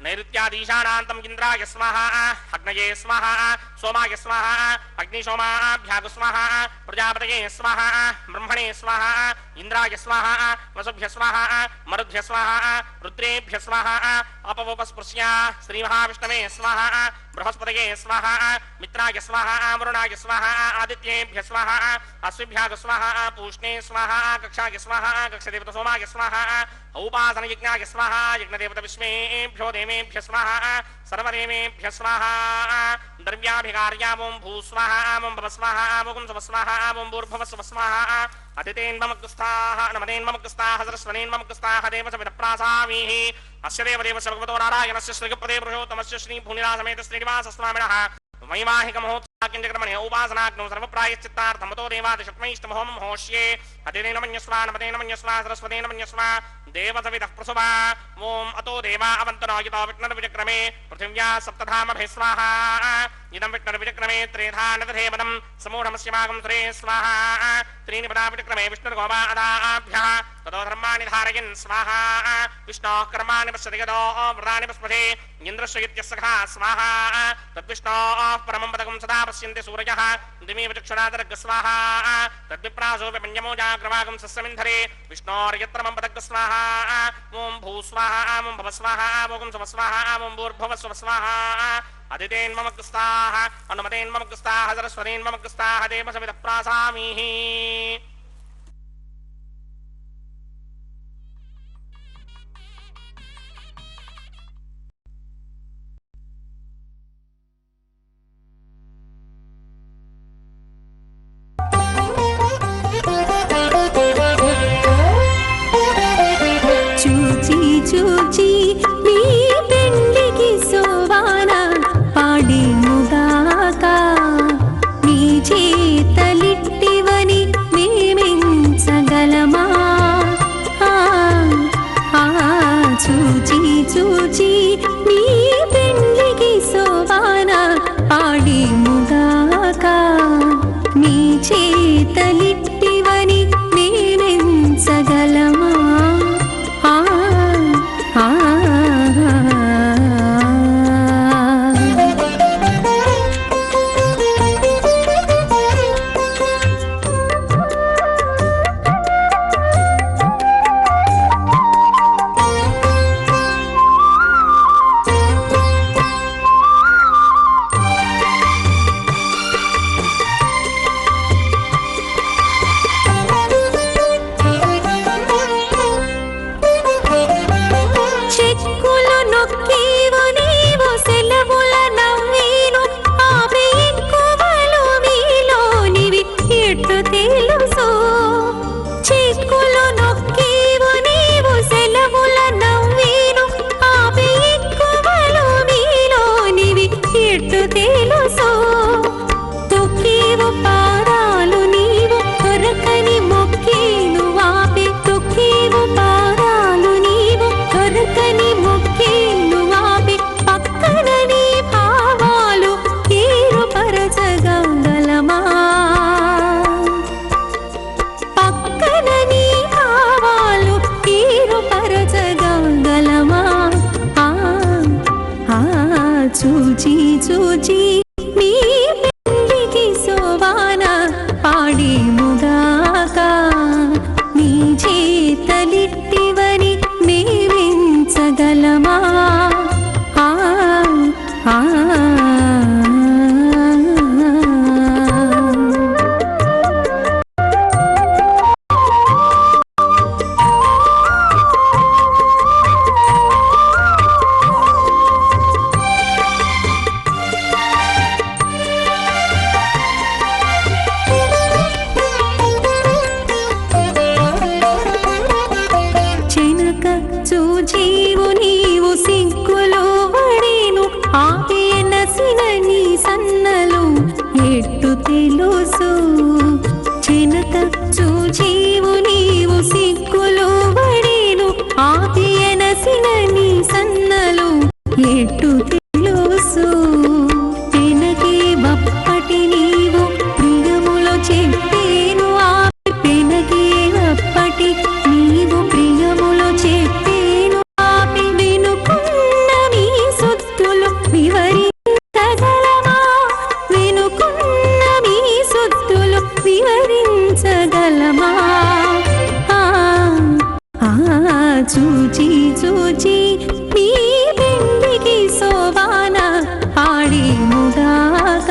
नैऋत्यादीशानान्तं इन्द्राय स्वाहा अग्नये स्वाहा सोमाय स्वाहा अग्निशोमाभ्याग स्वाहा प्रजापतये स्वाहा ब्रह्मणे स्वाहा इंद्राय स्वाहा वसुभ्य स्वाहा मरुद्भ्य स्वाहा रुद्रेभ्य स्वाहा अपवपस्पृश्य श्रीमहाविष्णवे स्वाहा बृहस्पतये स्वाहा मित्राय स्वाहा वरुणाय स्वाहा आदित्येभ्य स्वाहा अश्विभ्याग स्वाहा पूष्णे स्वाहा कक्षाय स्वाहा कक्षदेवता सोमाय स्वाहा औपासनयज्ञाय स्वाहा यज्ञदेवता विश्वेभ्यो देवेभ्य स्वाहा सर्वदेवेभ्य स्वाहा द्रव्याभिकार्यावं भूस्वाहा वं भवस्वाहा वं स्वस्वाहा वं भूर्भवस्वस्वाहा अदितेन्ममक्तस्थाः नमदेन्ममक्तस्थाः सरस्वनेन्ममक्तस्थाः देवसमितप्रासामीः अस्य देवदेवस्य भगवतो नारायणस्य श्रीगपदे पुरुषोत्तमस्य श्रीभूनिलासमेत श्रीनिवासस्वामिनः वैवाहिकमहोत्साहकिञ्चक्रमणे उपासनाग्नौ सर्वप्रायश्चित्तार्थमतो देवादिशत्मैष्टमहोमं होष्ये अदितेन मन्यस्वा नमदेन मन्यस्वा सरस्वतेन मन्यस्वा देवसवितः प्रसुभा ओम अतो देवा अवन्तनो यतो विष्णुर्विचक्रमे पृथिव्या सप्तधामभे स्वाहा इदं विष्णुर्विचक्रमे त्रेधा नदधेवनं समूढमस्यमागं सुरे स्वाहा त्रीणि पदा विचक्रमे विष्णुर्गोपादाभ्यः ततो धर्माणि धारयन् स्वाहा विष्णोः कर्माणि पश्यति यतो व्रतानि पश्यते इन्द्रस्य इत्यस्सखा स्वाहा तद्विष्णोः परमं पदकं सदा पश्यन्ति सूरयः दिमेव चक्षुरादर्ग स्वाहा तद्विप्रासो विपञ्चमो जाग्रवागं सस्यमिन्धरे विष्णोर्यत्र मम पदक स्वाहा ओम भूस्वाहा ओम भवस्वाहा ओम स्वस्वाहा ओम भूर्भुवस्वस्वाहा अदितेन्ममक्तस्थाः अनुमतेन्ममक्तस्थाः सरस्वतेन्ममक्तस्थाः देवसमितः प्रासामीः చూచి నీ పెండికి సోవాన పాడేముగాక నీ చేతలిట్టివని చేతలిట్టివని మేమెంచగలమా ఆ ఆ చెక్కులు నొక్కేవు నీవు సెలవుల నవ్వేను ఆమె ఎక్కువలు మీలోనివి ఎట్టు తెలుసు చెక్కులు నొక్కేవు నీవు సెలవుల నవ్వేను ఆమె ఎక్కువలు మీలోనివి ఎట్టు తెలుసు తొక్కేవు పాదాలు నీవు దొరకని మొక్కేను ఆపి తొక్కేవు పాదాలు నీవు దొరకని మొక్కేను ఆపి పక్కన నీ భావాలు ఏరుపరచగలమా పక్కన నీ భావాలు ఏరుపరచగలమా ఆ ఆ చూచి చూచి మీ పెళ్ళికి శోభాన పాడేముగాక నీ చేతలిట్టివని మేమించగలమా ఆ ఆ చెనక చూచీవు నీవు సిగ్గులో వడేను ఆపే నసిన నీ సన్నలు ఎట్టు తెలుసు చెనక చూచీవు నీవు సిగ్గులో వడేను ఆపే నసిన నీ సన్నలు ఎట్టు తెలుసు పెనకే బప్పటి నీవు ప్రియములో చెప్పేను ఆపి పెనకే బప్పటి నీవు ప్రియములో చెప్పేను ఆపి వెనుకున్న మీ సొత్తులు వివరించగలమా వెనుకున్న మీ సొత్తులు వివరించగలమా ఆ ఆ చూచి చూచి మీ పెళ్ళికి శోభాన పాడేముగాక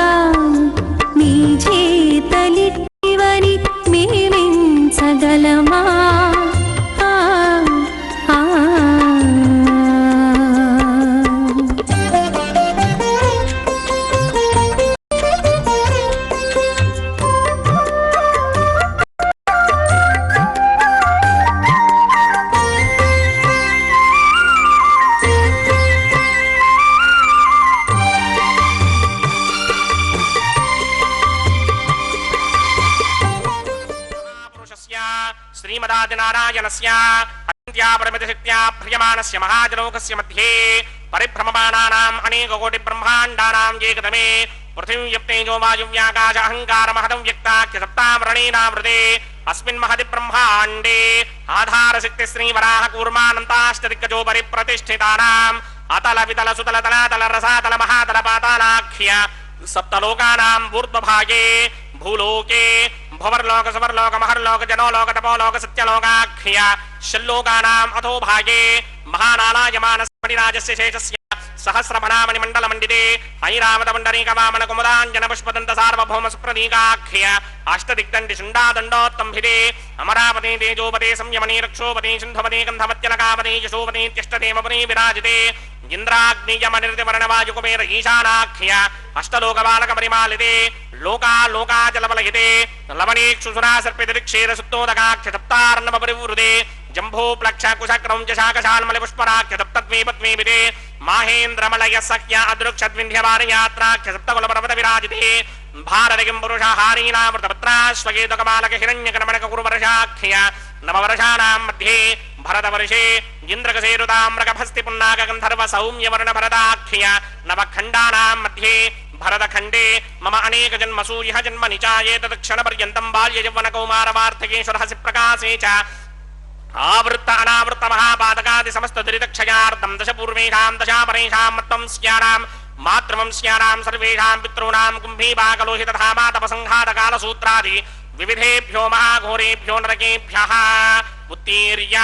నీ చేతలిట్టివని మేమించగలమా ఆ ఆ శ్రీమదాదినారాయణస్య అత్యాపరిమితశక్త్యా ప్రియమాణస్య మహాజనోకస్య మధ్యే పరిభ్రమమానానాం అనేకకోటి బ్రహ్మాండానాం ఏకదమే పృథివ్యప్తేజో వాయువ్యాకాశ అహంకార మహదం వ్యక్తాఖ్య సప్తామరణీనామృతే అస్మిన్ మహది బ్రహ్మాండే ఆధారశక్తి శ్రీవరాహ కూర్మానంతాష్టదిగ్గజో పరిప్రతిష్ఠితానాం అతల వితల సుతల తలాతల రసాతల మహాతల పాతాళాఖ్య సప్తలోకానాం ఊర్ధ్వభాగే భూలోకే భువర్లోక సువర్లోక మహర్లోక జనోలోక తపోలోక సత్యలోకాఖ్య షల్లోకానాం అథో భాగే మహానాలాయమానస్మణిరాజస్య శేషస్య సహస్రమణామణి మండల మండితే ఐరావత మండరీక వామన కుముదాంజన పుష్పదంత సార్వభౌమ సుప్రదీకాఖ్య అష్టదిగ్దండి శుండాదండోత్తంభిదే అమరావతి తేజోపదే సంయమనీ రక్షోపదే సింధుపదే గంధమత్యనకాపదే యశోపదే త్యష్టదేమపదే విరాజితే ఇంద్రాగ్నియమనిర్దివర్ణవాయుకుమేర ఈశానాఖ్య అష్టలోకబాలక పరిమాలితే లోకాలోకాచలబలహితే లవణేక్షుసురా సర్పితరిక్షేర సుప్తోదకాఖ్య సప్తార్ణవ పరివృతే జంభో ప్లక్ష కుశక్రం చ శాకశాన్మలి పుష్పరాఖ్య సప్తద్వీపద్వీమితే మాహేంద్రమలయ సఖ్య అదృక్షద్వింధ్యవారయాత్రాఖ్య సప్తకుల పర్వత విరాజితే భారతకిం పురుషహారీనామృతపత్రాశ్వగేతకమాలక హిరణ్యకర్మణక కురువర్షాఖ్య నవవర్షాణాం మధ్యే భరతవర్షే ఇంద్రకసేరుతామ్రకభస్తి పున్నాక గంధర్వ సౌమ్యవర్ణ భరతాఖ్య నవఖండానాం మధ్యే भरतखंडे मम अनेक जन्मसु यह जन्म निचाये तत्क्षण पर्यन्तं बाल्य यौवन कौमार वार्धकेश्वरहसि प्रकाशे च आवृत्त अनावृत्त महापादकादि समस्त दुरितक्षयार्धं दश पूर्वेषां दशापरेषां मत्वं स्यानां मातृवंश्यानां सर्वेषां पितॄणां कुम्भीपाकलोहितधामातपसंघातकालसूत्रादि विविधेभ्यो महाघोरेभ्यो नरकेभ्यः उत्तीर्य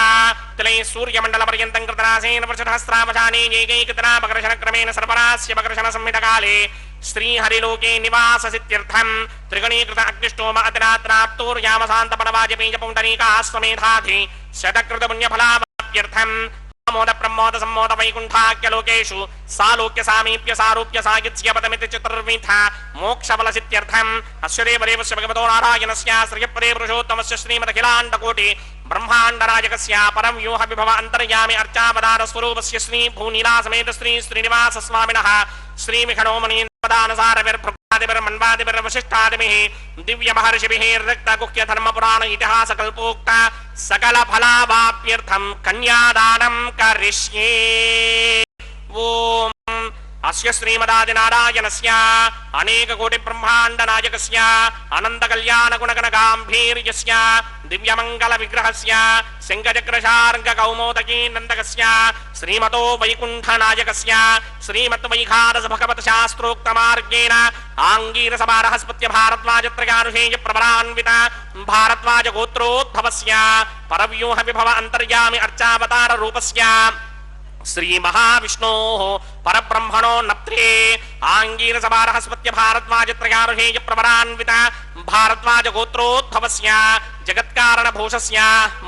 तिलैः सूर्यमण्डलपर्यन्तं कृतरासेन वर्षसहस्रावसाने एकैकतनापकर्षणक्रमेण सर्वरास्य पकर्षणसंहितकाले श्रीहरिलोके निवाससित्यर्थं त्रिगणीकृत अग्निष्टोम अतिरात्राप्तोर्यामसान्तपनवाजपेजपुण्डरीकाश्वमेधाधि शतकृतपुण्यफलाप्त्यर्थं मोद प्रमोद सम्मोद वैकुण्ठाख्य लोकेषु सालोक्य सामीप्य सारूप्य सागित्स्य पदमिति चतुर्विधा मोक्षफल सित्यर्थम् अस्य देवदेवस्य भगवतो नारायणस्य श्रीयपदे पुरुषोत्तमस्य श्रीमदखिलाण्डकोटि ब्रह्माण्डराजकस्य परं व्यूह विभव अन्तर्यामि अर्चावतार स्वरूपस्य श्री भूनीलासमेत श्री श्रीनिवास स्वामिनः श्रीमिखनोमणीन्दानसारविर्भृगादिभिर्मन्वादिभिर्वशिष्ठादिभिः दिव्य महर्षिभिः रक्तगुह्य धर्मपुराण इतिहास कल्पोक्त सकल फलावाप्यर्थं कन्यादानं करिष्ये। ओम अस्य श्रीमदादिनारायणस्य अनेक कोटि ब्रह्मांड नायकस्य अनंत कल्याण गुणगण गांभीर्यस्य दिव्यमंगल विग्रहस्य सिंहचक्रशार्ग कौमोदकी नंदकस्य श्रीमतो वैकुंठ नायकस्य श्रीमत् वैखारस भगवत शास्त्रोक्त मार्गेण आंगीरस बारहस्पत्य भारद्वाजत्रयानुषेय प्रवरान्वित भारद्वाज गोत्रोद्भवस्य परव्यूह विभव अंतर्यामि अर्चावतार रूपस्य श्री महाविष्णोः परब्रह्मणो नप्त्रे आंगीरस बारहस्पत्य भारद्वाजत्रयानुषेय प्रवरान्वित भारद्वाज गोत्रोद्भवस्य जगत्कारण भूषस्य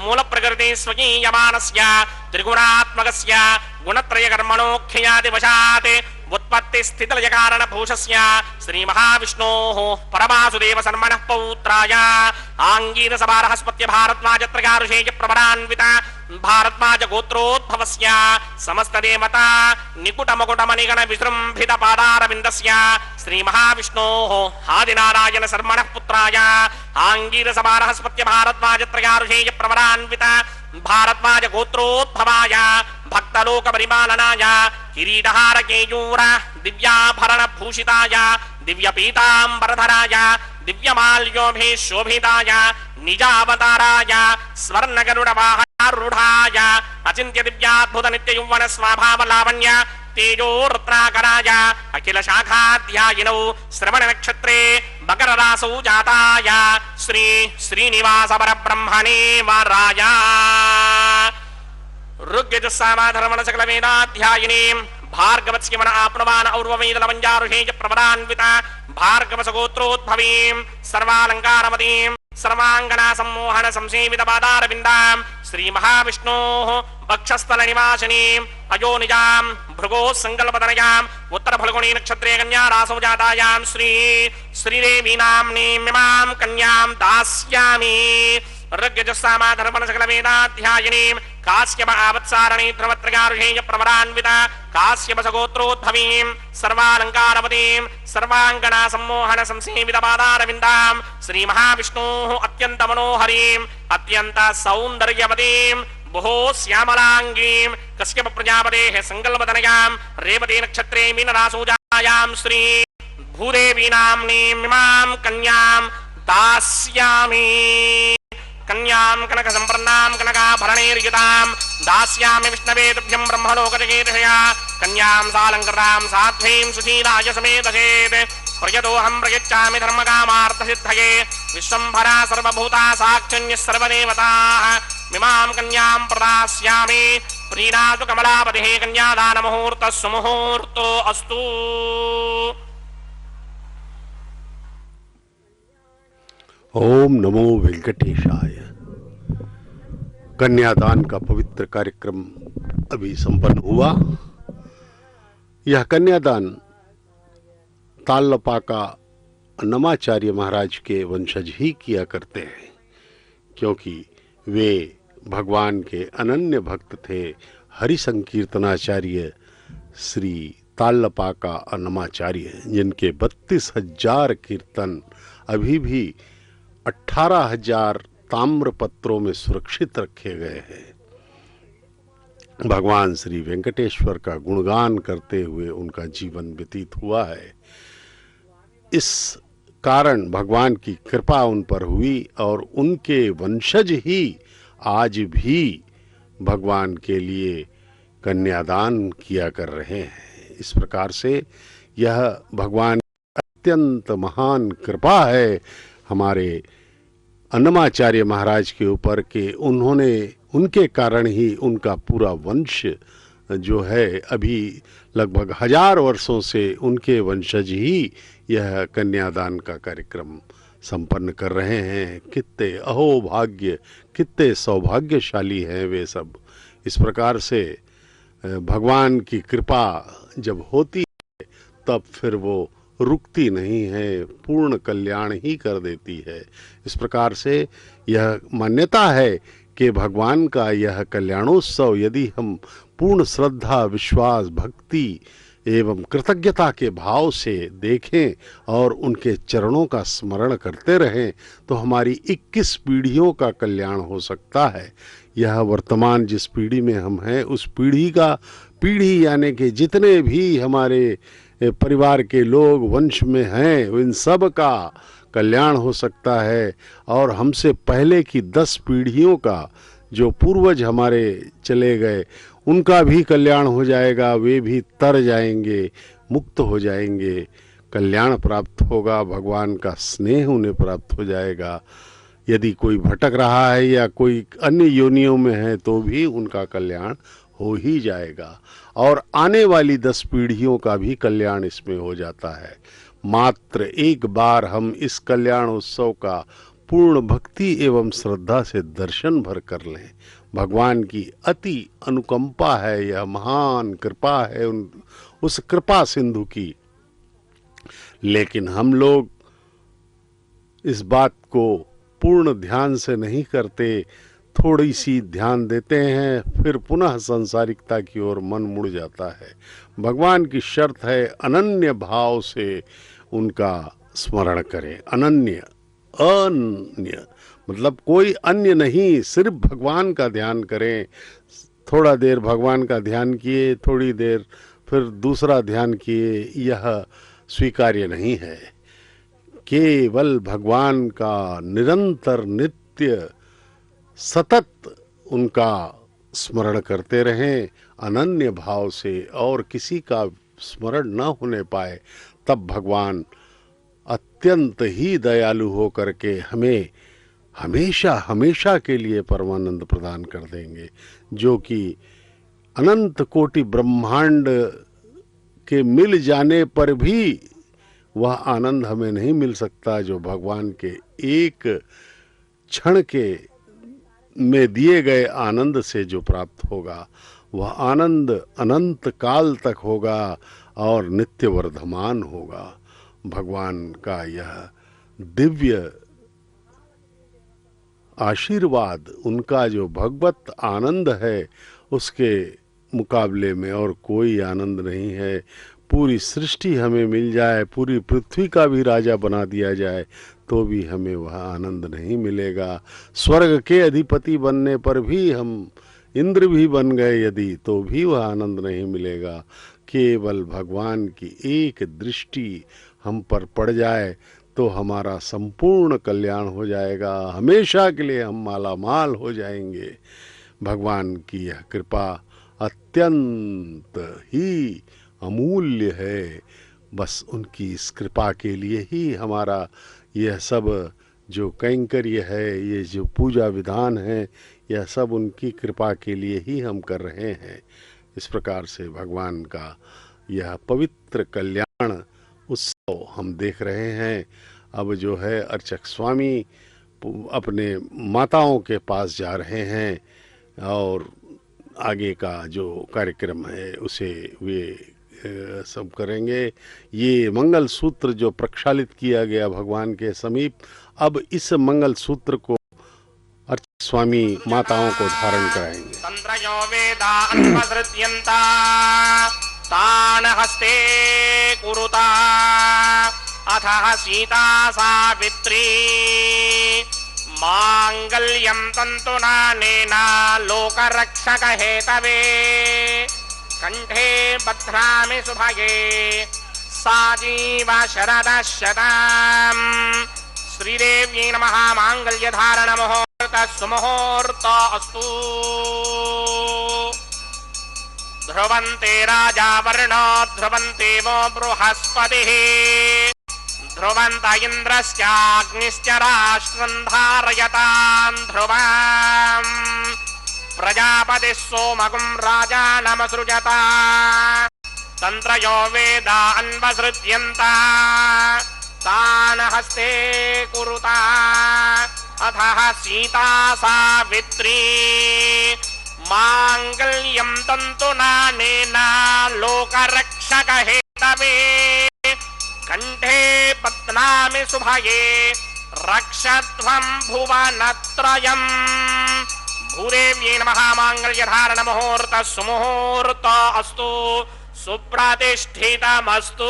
मूल प्रकृति स्वकीयमानस्य त्रिगुणात्मकस्य गुणत्रय कर्मणोख्यादिवशात् उत्पत्ति स्थित लय कारण भूषस्य श्री महाविष्णोः परमासुदेव शर्मणः पौत्राय आंगीरस बारहस्पत्य भारद्वाजत्रयानुषेय प्रवरान्वित भारद्वाज गोत्रोद्भवस्य समस्त देवता निकुट मुकुट मणिगण विजृंभित पादारविन्दस्य श्री महाविष्णोः आदिनारायण शर्मणः पुत्राय आंगीरस बारहस्पत्य भारद्वाजत्रयानुषेय प्रवरान्वित भारद्वाज गोत्रोद्भवाय भक्तलोक परिपालनाय किरीटहार केयूर दिव्याभरण भूषिताय दिव्य पीतांबरधराय दिव्यमाल्योभिः शोभिताय निजावताराय स्वर्ण गरुड़ वाहनारूढ़ाय अचिन्त्य दिव्याद्भुत नित्य यौवन स्वभाव लावण्य तेजो रुद्राकराय अखिल शाखाध्यायिनौ श्रवण नक्षत्रे मकर रासौ जाताय श्री श्रीनिवास परब्रह्मणे वराय ऋग्यजुस्सामाधर्मण सकल वेदाध्यायिनीं भार्गवत्स्यमन आपणवान और्ववेदलवञ्जारुषेय प्रवरान्विता भार्गवसगोत्रोद्भवीं सर्वालङ्कारमतीं सर्वाङ्गना सम्मोहन संसेवित पादारविन्दां श्री महाविष्णोः वक्षस्थल निवासिनीं अयोनिजां भृगोः संकल्पतनयाम् उत्तर फल्गुणी नक्षत्रे कन्या रासौ जातायां श्री श्रीदेवी नाम्नीमिमां कन्यां दास्यामि ऋग्यजुस्सामाधर्मण सकल वेदाध्यायिनीं काश्यप आवत्सारणी ध्रुवत्रयारुषेय प्रवरान्विता काश्यपसगोत्रोद्भवीं सर्वालङ्कारवतीं सर्वाङ्गना सम्मोहन संसेवित पादारविन्दां श्री महाविष्णोः अत्यन्त मनोहरीं अत्यन्त सौन्दर्यवतीं बहु श्यामलांगीं कश्यप प्रजापतेः संकल्पतनयां रेवती नक्षत्रे मीनरासौ जातायां श्री भूदेवी नाम्नीमिमां कन्यां दास्यामि कन्यां कनक संप्रन्नां कनकाभरणैर्युतां दास्यामि विष्णवे तुभ्यं ब्रह्मलोकजगेदशया कन्यां सालङ्कृतां साध्वीं सुशीलाय समेतसेत् प्रयतोऽहं प्रयच्छामि धर्मकामार्थसिद्धये विश्वम्भरा सर्वभूता साक्षिण्यः सर्वदेवताः मिमां कन्यां प्रदास्यामि प्रीणातु कमलापतिः कन्यादानमुहूर्तः सुमुहूर्तो अस्तु। ओम नमो वेंकटेशाय। कन्यादान का पवित्र कार्यक्रम अभी संपन्न हुआ। यह कन्यादान तालपाका अन्नमाचार्य महाराज के वंशज ही किया करते हैं, क्योंकि वे भगवान के अनन्य भक्त थे। हरि संकीर्तनाचार्य श्री तालपाका अन्नमाचार्य, जिनके 32,000 कीर्तन अभी भी 18,000 ताम्रपत्रों में सुरक्षित रखे गए हैं। भगवान श्री वेंकटेश्वर का गुणगान करते हुए उनका जीवन व्यतीत हुआ है। इस कारण भगवान की कृपा उन पर हुई और उनके वंशज ही आज भी भगवान के लिए कन्यादान किया कर रहे हैं। इस प्रकार से यह भगवान अत्यंत महान कृपा है हमारे अन्नमाचार्य महाराज के ऊपर कि उन्होंने उनके कारण ही उनका पूरा वंश जो है अभी लगभग 1000 वर्षों से उनके वंशज ही यह कन्यादान का कार्यक्रम संपन्न कर रहे हैं। कितने अहोभाग्य, कितने सौभाग्यशाली हैं वे सब। इस प्रकार से भगवान की कृपा जब होती है तब फिर वो रुकती नहीं है, पूर्ण कल्याण ही कर देती है। इस प्रकार से यह मान्यता है कि भगवान का यह कल्याणोत्सव यदि हम पूर्ण श्रद्धा, विश्वास, भक्ति एवं कृतज्ञता के भाव से देखें और उनके चरणों का स्मरण करते रहें तो हमारी 21 पीढ़ियों का कल्याण हो सकता है। यह वर्तमान जिस पीढ़ी में हम हैं उस पीढ़ी यानी कि जितने भी हमारे परिवार के लोग वंश में हैं इन सब का कल्याण हो सकता है और हमसे पहले की 10 पीढ़ियों का जो पूर्वज हमारे चले गए उनका भी कल्याण हो जाएगा। वे भी तर जाएंगे, मुक्त हो जाएंगे, कल्याण प्राप्त होगा, भगवान का स्नेह उन्हें प्राप्त हो जाएगा। यदि कोई भटक रहा है या कोई अन्य योनियों में है तो भी उनका कल्याण हो ही जाएगा और आने वाली 10 पीढ़ियों का भी कल्याण इसमें हो जाता है। मात्र एक बार हम इस कल्याण उत्सव का पूर्ण भक्ति एवं श्रद्धा से दर्शन भर कर लें। भगवान की अति अनुकंपा है, यह महान कृपा है उस कृपा सिंधु की। लेकिन हम लोग इस बात को पूर्ण ध्यान से नहीं करते, थोड़ी सी ध्यान देते हैं फिर पुनः संसारिकता की ओर मन मुड़ जाता है। भगवान की शर्त है अनन्य भाव से उनका स्मरण करें। अनन्य मतलब कोई अन्य नहीं, सिर्फ भगवान का ध्यान करें। थोड़ा देर भगवान का ध्यान किए, थोड़ी देर फिर दूसरा ध्यान किए, यह स्वीकार्य नहीं है। केवल भगवान का निरंतर नित्य सतत उनका स्मरण करते रहें अनन्य भाव से और किसी का स्मरण न होने पाए तब भगवान अत्यंत ही दयालु हो करके हमें हमेशा हमेशा के लिए परमानंद प्रदान कर देंगे, जो कि अनंत कोटि ब्रह्मांड के मिल जाने पर भी वह आनंद हमें नहीं मिल सकता जो भगवान के एक क्षण के में दिए गए आनंद से जो प्राप्त होगा वह आनंद अनंत काल तक होगा और नित्य वर्धमान होगा। भगवान का यह दिव्य आशीर्वाद, उनका जो भगवत आनंद है उसके मुकाबले में और कोई आनंद नहीं है। पूरी सृष्टि हमें मिल जाए, पूरी पृथ्वी का भी राजा बना दिया जाए तो भी हमें वह आनंद नहीं मिलेगा। स्वर्ग के अधिपति बनने पर भी हम इंद्र भी बन गए यदि तो भी वह आनंद नहीं मिलेगा। केवल भगवान की एक दृष्टि हम पर पड़ जाए तो हमारा संपूर्ण कल्याण हो जाएगा, हमेशा के लिए हम मालामाल हो जाएंगे। भगवान की यह कृपा अत्यंत ही अमूल्य है। बस उनकी इस कृपा के लिए ही हमारा यह सब जो कैंकर्य है, ये जो पूजा विधान है, यह सब उनकी कृपा के लिए ही हम कर रहे हैं। इस प्रकार से भगवान का यह पवित्र कल्याण उत्सव हम देख रहे हैं। अब जो है अर्चक स्वामी अपने माताओं के पास जा रहे हैं और आगे का जो कार्यक्रम है उसे वे सब करेंगे। ये मंगल सूत्र जो प्रक्षालित किया गया भगवान के समीप, अब इस मंगल सूत्र को अर्चक स्वामी माताओं को धारण कराएंगे। तंत्रयो वेदा अन्वसृत्यन्ता तान हस्ते कुरुता अथः सीता सावित्री मांगल्यं तन्तुना नेना लोकरक्षक हेतवे कंठे बध्नामि सुभगे साजीव शरदः शतम् श्रीदेव्यै नमः माङ्गल्यधारण मुहूर्त सुमुहूर्त अस्तु ध्रुवन्ते राजा वर्णो ध्रुवन्ते वो बृहस्पतिः ध्रुवन्त इन्द्रश्चाग्निश्च राष्ट्रं धारयताम् ध्रुवम् प्रजापतिः सोमगुं राजानमसृजता तन्त्रयो वेदा अन्वसृज्यन्ता तान् हस्ते कुरुता अथः सीता सावित्री माङ्गल्यं तन्तुनानेन लोकरक्षकहेतवे कंठे पत्नामि शुभये रक्षध्वं भुवनत्रयम् भूदेव्यै नमः माङ्गल्यधारण मुहूर्त सुमुहूर्त अस्तु सुप्रतिष्ठितमस्तु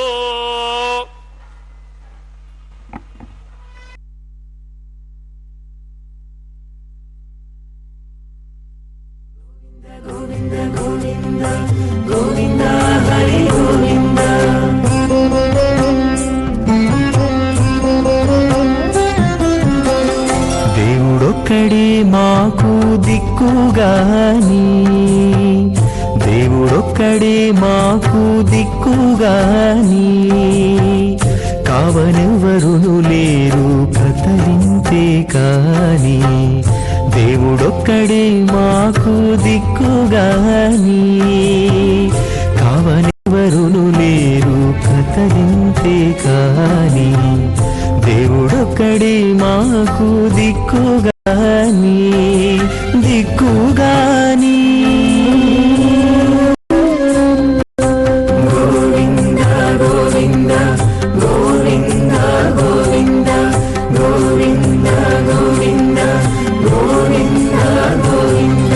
దేవుడొక్కడే మాకు దిక్కుగాని దేవుడొక్కడే మాకు దిక్కుగాని కావనెవరును లేరు కతలింతే కాని దేవుడొక్కడే మాకు దిక్కుగాని కావనెవరును లేరు కతలింతే కాని దేవుడొక్కడే మాకు దిక్కుగాని దిక్కుగాని గోవింద గోవింద గోవింద గోవింద గోవింద గోవింద గోవింద గోవింద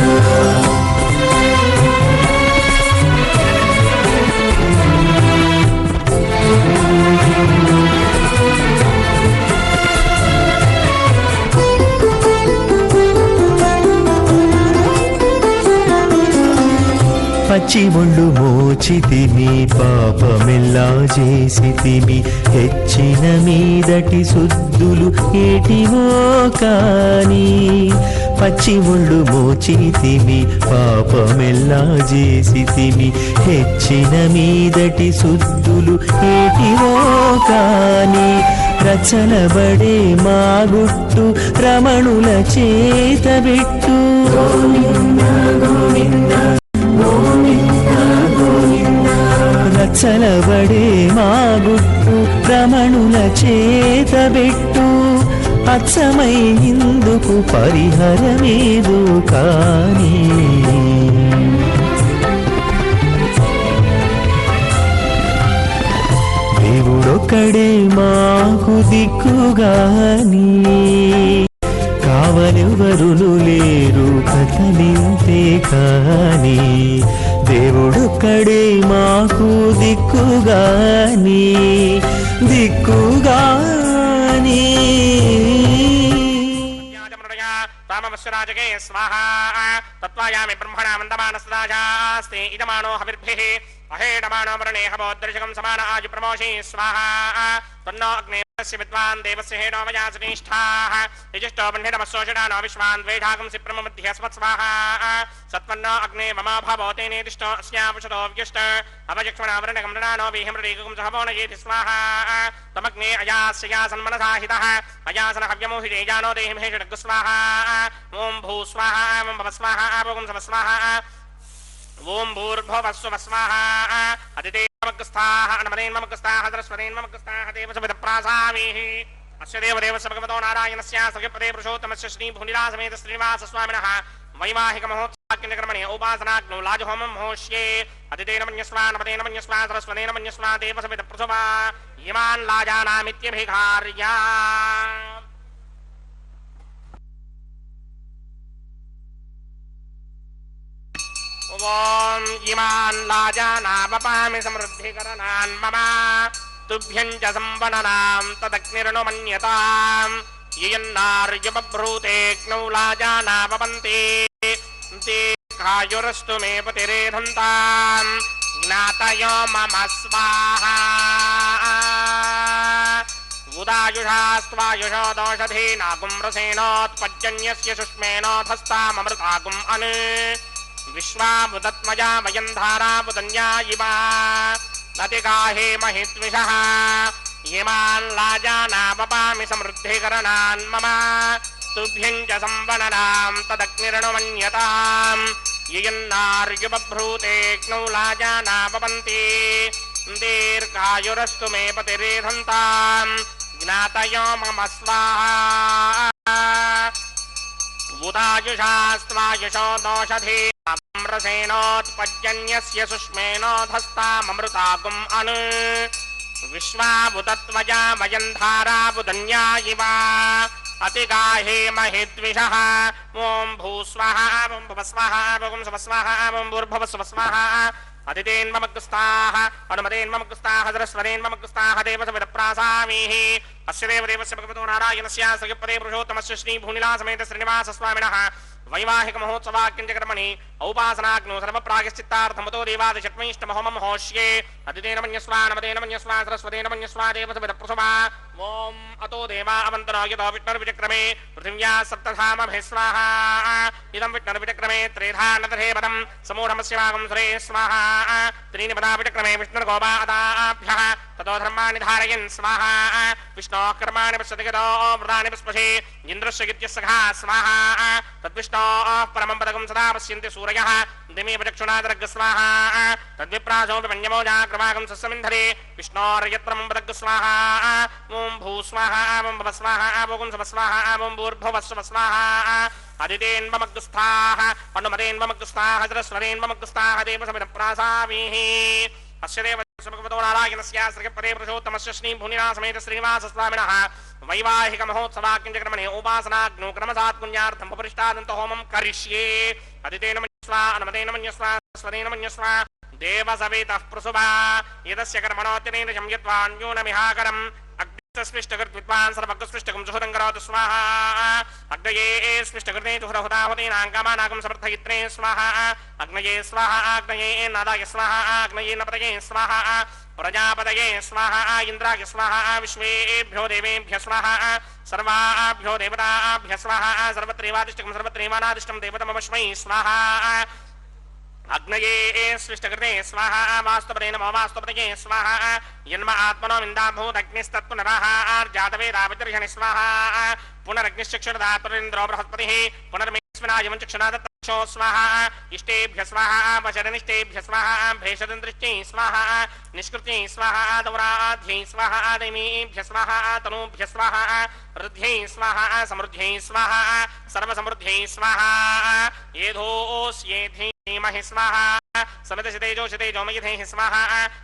పచ్చి ఒళ్ళు మోచితిమి పాపమెల్లా చేసితిమి హెచ్చిన మీదటి శుద్ధులు ఏటివో కాని పచ్చి ఒళ్ళు మోచితిమి పాపమెల్లా చేసితిమి హెచ్చిన మీదటి శుద్ధులు ఏటివో కాని రచనబడే మా గుట్టు రమణుల చేతబెట్టు గోవింద గోవింద రచనబడే మా గుట్టు రమణుల చేతబెట్టు అచ్చమై ఇందుకు పరిహరమేదో కాని దేవుడొక్కడే మాకు దిక్కుగాని కావనెవరును లేరు కథలింతే కాని దేవుడొక్కడే మాకు దిక్కుగాని దిక్కుగాని రామవశ్వరాజకే స్వాహా తత్వాయామి బ్రహ్మణా మందమానస్రాజాస్తి ఇదమానో హవిర్భిః అహేడమానో వరుణే హవోదర్శకం సమాన ఆజు ప్రమోషి స్వాహా తన్నో అగ్నే విద్వాన్ దేవస్య హేడో వయాసనిష్ఠాః యజిష్టో బంధినమస్సోషడానో విశ్వాన్ ద్వేషాగం సిప్రమమధ్యస్మత్ స్వాహా సత్వన్నో అగ్నే మమ భవోతే నేతిష్టో అస్యావశతో వ్యుష్ట అవజక్ష్మణావరణకం రణానో వీహిమృడీకం సహవోనయేతి స్వాహా తమగ్నే అయాస్యయా సన్మనసాహితః అయాసన హవ్యమోహితే జానో దేహిమహేషడగ్గు స్వాహా ఓం భూ స్వాహా ఓం భవ స్వాహా ఓం సవ స్వాహా ఓం భూర్భువస్సువ స్వాహా అదిదేవమగ్స్థాః అనమదేన్మగ్స్థాః సరస్వదేన్మగ్స్థాః దేవసవిదప్రాసామీః అస్య దేవదేవస్య భగవతో నారాయణస్య సర్గపదే పురుషోత్తమస్య శ్రీ భూనిలాసమేత శ్రీనివాస స్వామినః వైవాహిక మహోత్సవాక్యక్రమణే ఉపాసనాగ్నౌ లాజహోమం హోష్యే అదితేన మన్యస్వా నమదేన మన్యస్వా సరస్వదేన మన్యస్వా దేవసవిదప్రసువా ఇమాన్ లాజానామిత్యభిఘార్యా ఓం ఇమాన్ లాజానామపామి సమృద్ధికరణాన్ మమ తుభ్యం చ సంవననాం తదగ్నిర్ను మన్యతాం యయన్నార్యబభ్రూతేగ్నౌ లాజానాపవంతి తే కాయురస్తు మే పతిరేధంతాం ज्ञातयो मम स्वाहा उदायुषास्त्वायुषो दोषधीनागुं रसेनोत्पज्जन्यस्य शुष्मेनोधस्ताममृतागुम् अनु विश्वामुदत्मजा वयं धारामुदन्या इव नतिगाहे महिद्विषः इमान् लाजानावपामि समृद्धिकरणान् मम तुभ्यं च संवननां तदग्निरणमन्यताम् ययन्नार्युबभ्रूतेऽग्नौ लाजानावपन्ति दीर्घायुरस्तु मे पतिरेधन्ताम् ज्ञातयो मम स्वाहा उदायुषास्त्वायुषो दोषधीनागुं रसेनोत्पज्जन्यस्य शुष्मेनोधस्ताममृतागुम् अनु विश्वाभुतत्वजा वयं धाराबुधन्या इव अतिगाहे महिद्विषः ॐ भूस्वाहा ॐ भुवस्वाहा ॐ स्वस्वाहा ॐ भूर्भुवस्वस्वाहा अदितेन्ममग्रस्ताः अनुमतेन्ममग्रस्ताः सरस्वतेन्ममग्रस्ताः देवसविदप्रासामीः अस्य देवदेवस्य भगवतो नारायणस्य श्रीपदे पुरुषोत्तमस्य श्रीभूनिलासमेत श्रीनिवासस्वामिनः वैवाहिक महोत्सवाक्यञ्चकर्मणि औपासनाग्नो सर्वप्रायश्चित्तार्थमतो देवादिशक्मैष्टमहोमं होष्ये अदितेन मन्यस्वा नमतेन मन्यस्वा सरस्वतेन मन्यस्वा देवसविदप्रसवा ॐ अतो देवा अवन्तरो यतो विष्णुर्विचक्रमे पृथिव्या सप्तधामभिः स्वाहा इदं विष्णुर्विचक्रमे त्रेधा नदधे पदं समूढमस्य वागं सुरे स्वाहा त्रीणि पदा विचक्रमे विष्णुर्गोपादाभ्यः ततो धर्माणि धारयन् स्वाहा विष्णोः कर्माणि पश्यति गतो व्रतानि पुष्पशे इन्द्रस्य गित्यस्सखा स्वाहा तद्विष्णोः परमं पदकं सदा पश्यन्ति सूरयः दिमे प्रचक्षुणादरग् स्वाहा तद्विप्रासो विपन्यमोजाक्रमाकं सस्यमिन्धरे विष्णोर्यत्रमं पदग् स्वाहा ॐ भूस्वाहा ॐ भवस्वाहा ॐ स्वस्वाहा ॐ भूर्भुवस्व स्वाहा अदितेन्ममग्रस्ताः अनुमतेन्ममग्रस्ताः सरस्वतेन्ममग्रस्ताः देवसमिदप्रासामीः अस्य देवस्य भगवतो नारायणस्य श्रीपदे पुरुषोत्तमस्य श्रीभूनिलासमेत श्रीनिवासस्वामिनः वैवाहिक महोत्सवाक्यञ्चकर्मणि उपासनाग्नो क्रमसात् पुण्यार्थं उपरिष्टादन्तहोमं करिष्ये अदितेन मन्यस्वा अनुमतेन मन्यस्वा स्वतेन मन्यस्वा देवसवेतः प्रसुभा यदस्य कर्मणोऽत्यनेन संयत्वान्यूनमिहाकरम् स्पृष्टकृत्वान् सर्वज्ञस्पृष्टकं जुहुतं करोतु स्वाहा अग्नये स्पृष्टकृते जुहुरहुताहुतीनाङ्कामानाकं समर्थयित्रे स्वाहा अग्नये स्वाहा अग्नये नादाय स्वाहा अग्नये नपतये स्वाहा प्रजापतये स्वाहा इन्द्राय स्वाहा विश्वेभ्यो देवेभ्यः स्वाहा सर्वाभ्यो देवताभ्यः स्वाहा सर्वत्रैवादिष्टकं सर्वत्रैवानादिष्टं देवतमवश्मै स्वाहा अग्नये सृष्टकृते स्वाहा वास्तुपदे नमो वास्तुपदये स्वाहा यन्म आत्मनो विन्दाभूदग्निस्तत्पुनरः आर्जातवेदावितर्षणि स्वाहा पुनरग्निश्चक्षुरदात्परेन्द्रो बृहस्पतिः पुनर्मेस्मिनायमं चक्षुणादत्तक्षो स्वाहा इष्टेभ्यः स्वाहा वचरनिष्टेभ्यः स्वाहा भेषदन्तरिष्टै स्वाहा निष्कृत्यै स्वाहा दौराध्यै स्वाहा दैमीभ्यः स्वाहा तनूभ्यः स्वाहा वृद्ध्यै स्वाहा समृद्ध्यै स्वाहा सर्वसमृद्ध्यै स्वाहा येधोऽस्येधि धीमहि स्वाहा समितशतेजो मयिधेहि स्वाहा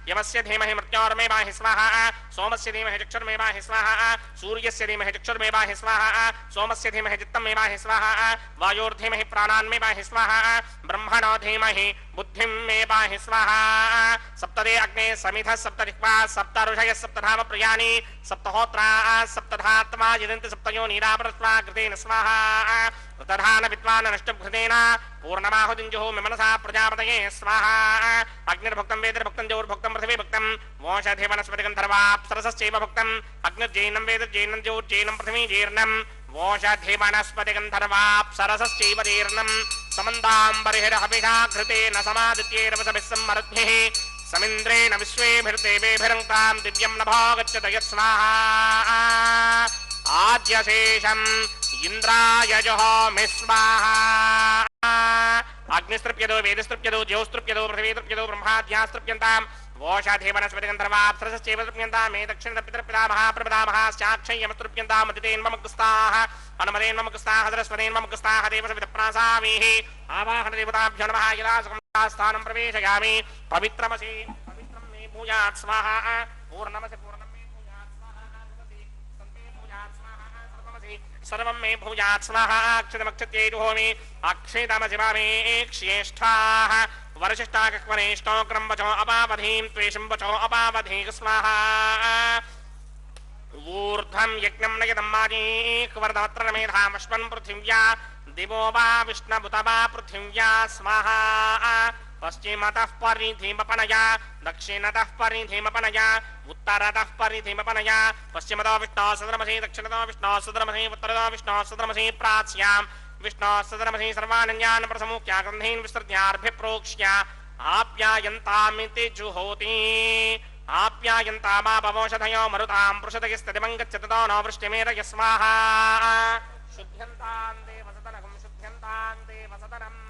यमस्य धीमहि मृत्योर्मेवाहि स्वाहा सोमस्य धीमहि चक्षुर्मेवाहि स्वाहा सूर्यस्य धीमहि चक्षुर्मेवाहि स्वाहा सोमस्य धीमहि चित्तमेवाहि स्वाहा वायोर्धीमहि प्राणान्मेवाहि स्वाहा ब्रह्मणो धीमहि बुद्धिं मेवाहि स्वाहा सप्तदे अग्ने समिधः सप्तजिह्वा सप्तऋषयः सप्तधाम प्रियाणि सप्तहोत्रा सप्तधात्मा यदन्ति सप्तयो नीरापरस्वा कृतेन स्वाहा तधान विद्वान् नष्टभृतेन पूर्णमाहुतिञ्जुहोमि मनसा प्रजापतये स्वाहा अग्निर्भुक्तं वेदिर्भुक्तं ज्योर्भुक्तं पृथिवी भुक्तं वोषधे वनस्पतिगन्धर्वाप्सरसश्चैव भुक्तं अग्निर्जैनं वेदिर्जैनं ज्योर्जैनं पृथिवी जीर्णं वोषधे वनस्पतिगन्धर्वाप्सरसश्चैव जीर्णं समन्दाम्बरिहिरहविषा घृतेन समादित्यैरवसभिः सम्मरुद्भिः समिन्द्रेण विश्वेभिर्देवेभिरङ्क्तां दिव्यं नभो गच्छत यत्स्वाहा आद्यशेषम् इंद्राय जुहोमि स्वाहा अग्निस्तृप्यतो वेदस्तृप्यतो ज्योस्तृप्यतो पृथिवीस्तृप्यतो ब्रह्माद्यास्तृप्यन्तां वोषधे वनस्पतिगन्धर्वाप्सरसश्चैव तृप्यन्तां मे दक्षिणपितरपितामहः प्रपितामहश्चाक्षय्यमस्तृप्यन्ताम् अदितेन्ममग्रस्ताः अनुमतेन्ममग्रस्ताः सरस्वतेन्ममग्रस्ताः देवसविदप्रासामीः आवाहनदेवताभ्यो नमः यदा सुखं प्रवेशयामि पवित्रमसि पवित्रं मे भूयात् स्वाहा पूर्णमसि पूर्णं मे भूयात् स्वाहा सन्ते भूयात् स्वाहा सर्वमसि सर्वं मे भूयात् स्वाहा अक्षतमक्षत्यै जुहोमि अक्षितमसिवामे एक्ष्येष्ठाः वरशिष्टाकक्वनेष्टो क्रम्वचो अपावधीं त्वेषं वचो अपावधीः स्वाहा ऊर्ध्वं यज्ञं नयनं माजीक्वर्धवत्र मेधामश्वन् पृथिव्या दिवो वा विष्णुबुत वा पृथिव्या स्वाहा पश्चिमतः परिधिमपनया दक्षिणतः परिधिमपनया उत्तरतः परिधिमपनया पश्चिमतो विष्णोः सदनमसि दक्षिणतो विष्णोः सदनमसि उत्तरतो विष्णोः सदनमसि प्राच्यां विष्णोः सदनमसि सर्वानन्यान् प्रसमुख्या गन्धीन् विसृज्यार्भिप्रोक्ष्य आप्यायन्तामिति जुहोति आप्यायन्तामापवोषधयो मरुतां पृषदगिस्तिमङ्गच्छततो नो वृष्टिमेरय स्वाहा शुद्ध्यन्तां देवसदनकं शुद्ध्यन्तां देवसदनम्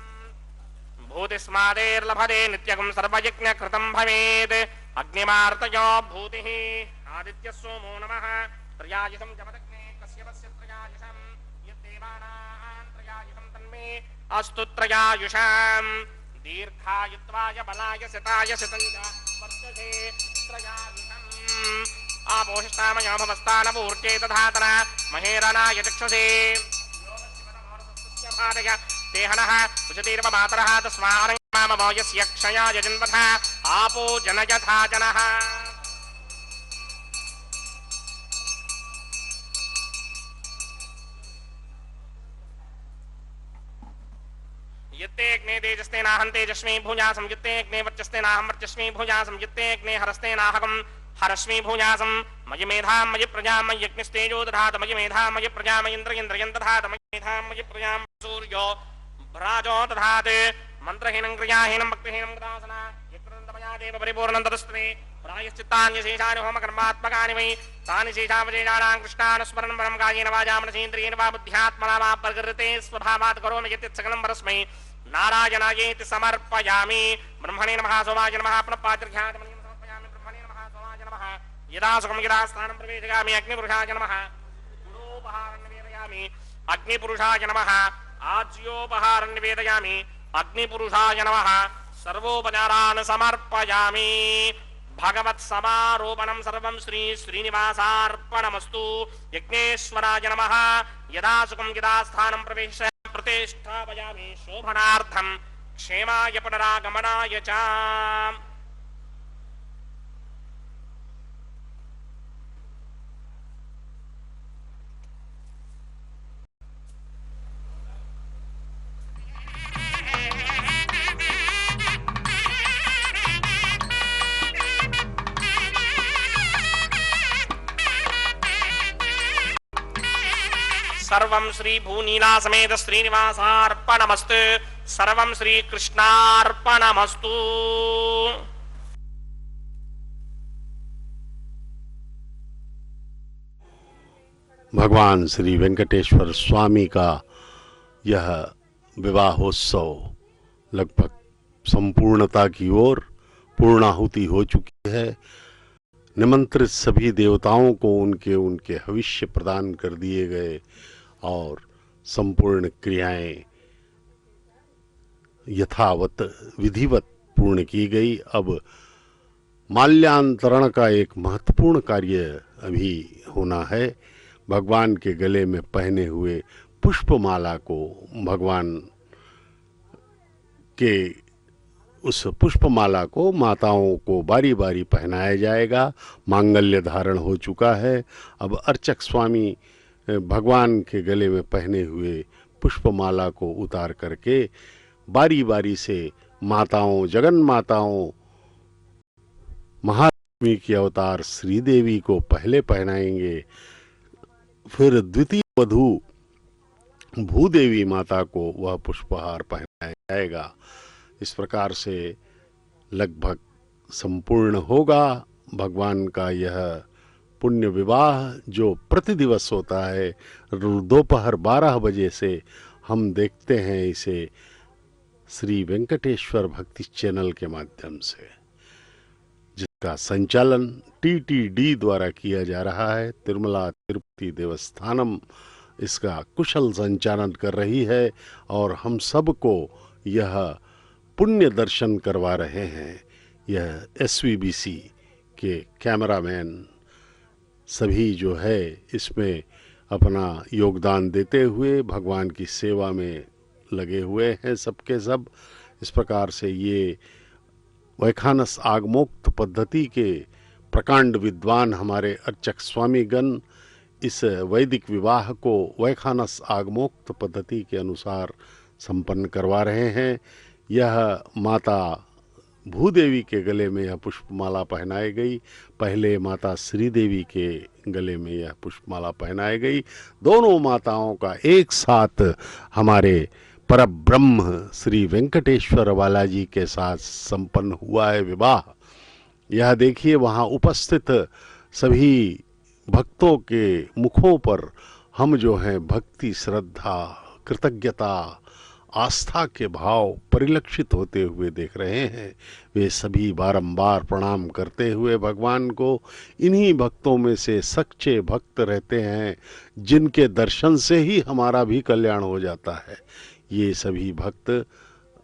भूतिस्मादेर्लभते नित्यकं सर्वयज्ञकृतं भवेत् अग्निमार्तयो भूतिः आदित्यः सोमो नमः त्रयायुषं जपदग्ने कश्यपस्य त्रयायुषं यद्देवानां त्रयायुषं तन्मे अस्तु त्रयायुषम् दीर्घायुत्वाय बलाय सिताय सितञ्च वर्तते त्रयायुषम् आपोषिष्टामयो भवस्तानपूर्त्यै तधातना महेरणाय चक्षुषे देहनः सुचतीर्व मातरः तस्मारङ्गामवो यस्य क्षयाय जन्मथा आपो जनयथा जनः यत्ते अग्ने तेजस्ते नाहं तेजस्मी भूयासं यत्ते अग्ने वर्चस्ते नाहं वर्चस्मी भूयासं यत्ते अग्ने हरस्ते नाहकं हरस्मी भूयासं मयि मेधां मयि प्रजां मयि अग्निस्तेजो दधात मयि मेधां मयि प्रजां मयि इन्द्रियं दधात मयि मेधां मयि प्रजां सूर्यो भ्राजो दधात् मन्त्रहीनं क्रियाहीनं भक्तिहीनं गदासना यत्कृतमया देव परिपूर्णं तदस्ते प्रायश्चित्तान्यशेषानि होमकर्मात्मकानि वै तानि शेषावशेषाणां कृष्णानुस्मरणं परं कायेन वाचा मनसेन्द्रियेण वा बुद्ध्यात्मना वा प्रकृते स्वभावात् करोमि यत् सकलं परस्मै नारायणायेति समर्पयामि ब्रह्मणे नमः सोमाय नमः पुनः पात्रघ्यातमन्यं समर्पयामि ब्रह्मणे नमः सोमाय नमः यदा सुखं यदा स्थानं प्रवेशयामि अग्निपुरुषाय नमः गुरोपहारं निवेदयामि अग्निपुरुषाय नमः आज्योपहारं निवेदयामि अग्निपुरुषाय नमः सर्वोपचारान् समर्पयामि भगवत्समारोपणं सर्वं श्री श्रीनिवासार्पणमस्तु यज्ञेश्वराय नमः यदा सुखं यदा स्थानं प्रवेशयामि प्रतिष्ठापयामि शोभनार्थं क्षेमाय पुनरागमनाय च सर्वं श्री भूनीला समेत श्रीनिवासार्पणमस्तु सर्वं श्री कृष्णार्पणमस्तु भगवान श्री वेंकटेश्वर स्वामी का यह विवाहोत्सव लगभग संपूर्णता की ओर पूर्णाहुति हो चुकी है। निमंत्रित सभी देवताओं को उनके उनके हविष्य प्रदान कर दिए गए और संपूर्ण क्रियाएं यथावत विधिवत पूर्ण की गई। अब माल्यान्तरण का एक महत्वपूर्ण कार्य अभी होना है। भगवान के गले में पहने हुए पुष्पमाला को भगवान के उस पुष्पमाला को माताओं को बारी बारी पहनाया जाएगा। मांगल्य धारण हो चुका है। अब अर्चक स्वामी भगवान के गले में पहने हुए पुष्पमाला को उतार करके बारी बारी से माताओं, जगन माताओं, महालक्ष्मी की अवतार श्रीदेवी को पहले पहनाएंगे, फिर द्वितीय वधू भूदेवी माता को वह पुष्पहार पहनाया जाएगा। इस प्रकार से लगभग संपूर्ण होगा भगवान का यह पुण्य विवाह, जो प्रतिदिवस होता है। दोपहर 12 बजे से हम देखते हैं इसे श्री वेंकटेश्वर भक्ति चैनल के माध्यम से, जिसका संचालन TTD द्वारा किया जा रहा है। तिरुमला तिरुपति देवस्थानम इसका कुशल संचालन कर रही है और हम सबको यह पुण्य दर्शन करवा रहे हैं। यह SVBC के कैमरामैन सभी जो है इसमें अपना योगदान देते हुए भगवान की सेवा में लगे हुए हैं सबके सब। इस प्रकार से ये वैखानस आगमोक्त पद्धति के प्रकांड विद्वान हमारे अर्चक स्वामीगण इस वैदिक विवाह को वैखानस आगमोक्त पद्धति के अनुसार संपन्न करवा रहे हैं। यह माता भूदेवी के गले में यह पुष्पमाला पहनाई गई। पहले माता श्रीदेवी के गले में यह पुष्पमाला पहनाई गई। दोनों माताओं का एक साथ हमारे परब्रह्म श्री वेंकटेश्वर बालाजी के साथ संपन्न हुआ है विवाह। यह देखिए वहाँ उपस्थित सभी भक्तों के मुखों पर हम जो हैं भक्ति, श्रद्धा, कृतज्ञता, आस्था के भाव परिलक्षित होते हुए देख रहे हैं। वे सभी बारंबार प्रणाम करते हुए भगवान को, इन्हीं भक्तों में से सच्चे भक्त रहते हैं जिनके दर्शन से ही हमारा भी कल्याण हो जाता है। ये सभी भक्त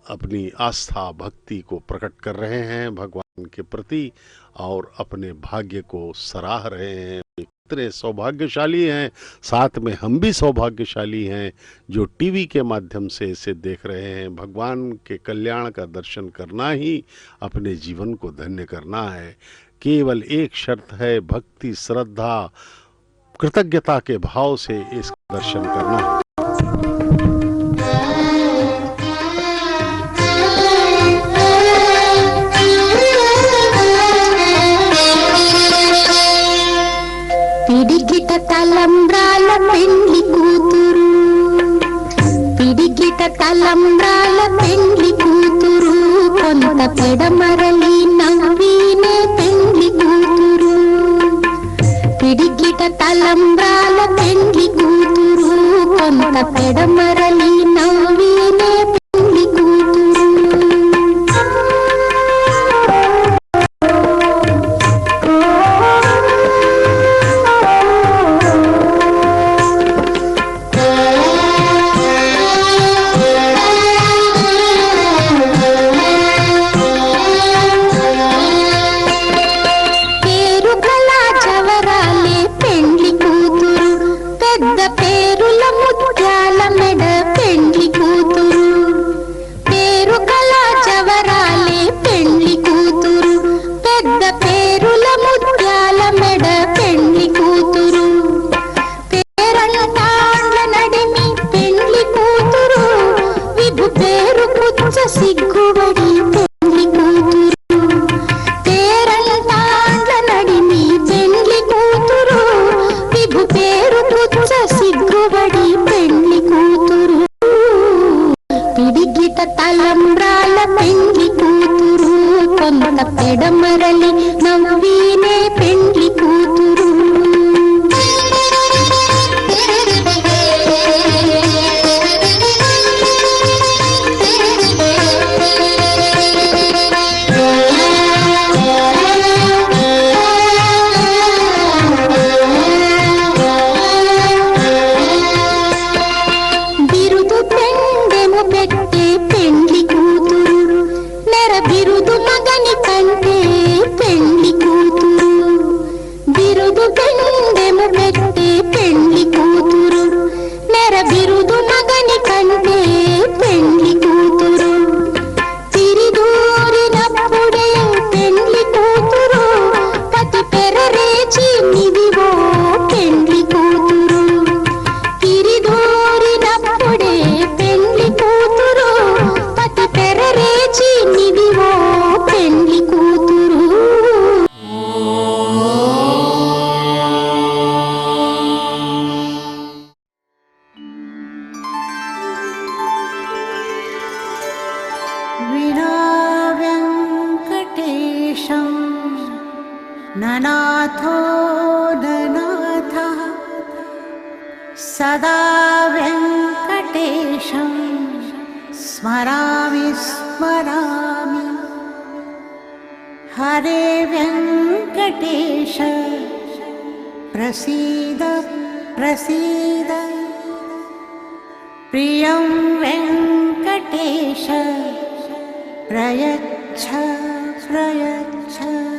अपनी आस्था भक्ति को प्रकट कर रहे हैं भगवान के प्रति और अपने भाग्य को सराह रहे हैं। इतने सौभाग्यशाली हैं, साथ में हम भी सौभाग्यशाली हैं जो टीवी के माध्यम से इसे देख रहे हैं। भगवान के कल्याण का दर्शन करना ही अपने जीवन को धन्य करना है। केवल एक शर्त है, भक्ति, श्रद्धा, कृतज्ञता के भाव से इसका दर्शन करना है। పిడికిట తలంబ్రాల పెండ్లి కూతురు, పిడికిట తలంబ్రాల పెండ్లి కూతురు, కొంత పెడమరలి నవ్వినే పెండ్లి కూతురు. పిడికిట తలంబ్రాల పెండ్లి కూతురు, కొంత పెడమరలి నవ్వినే పెండ్లి కూతురు. సిగ్గుబడి పెండ్లి కూతురు, పేరంటాండ్ల నడిమి పెండ్లి కూతురు, విభు పేరు పుచ్చ సిగ్గుబడి పెండ్లి కూతురు. పిడిగిట తలంబ్రాల పెండ్లి కూతురు, కొంత పెడమరలి నవ్వినే పెండ్లి కూతురు. ननाथो ननाथः सदा वेङ्कटेशं स्मरामि स्मरामि. हरे वेङ्कटेश प्रसीद प्रसीद. प्रियं वेङ्कटेश प्रयच्छ प्रयच्छ.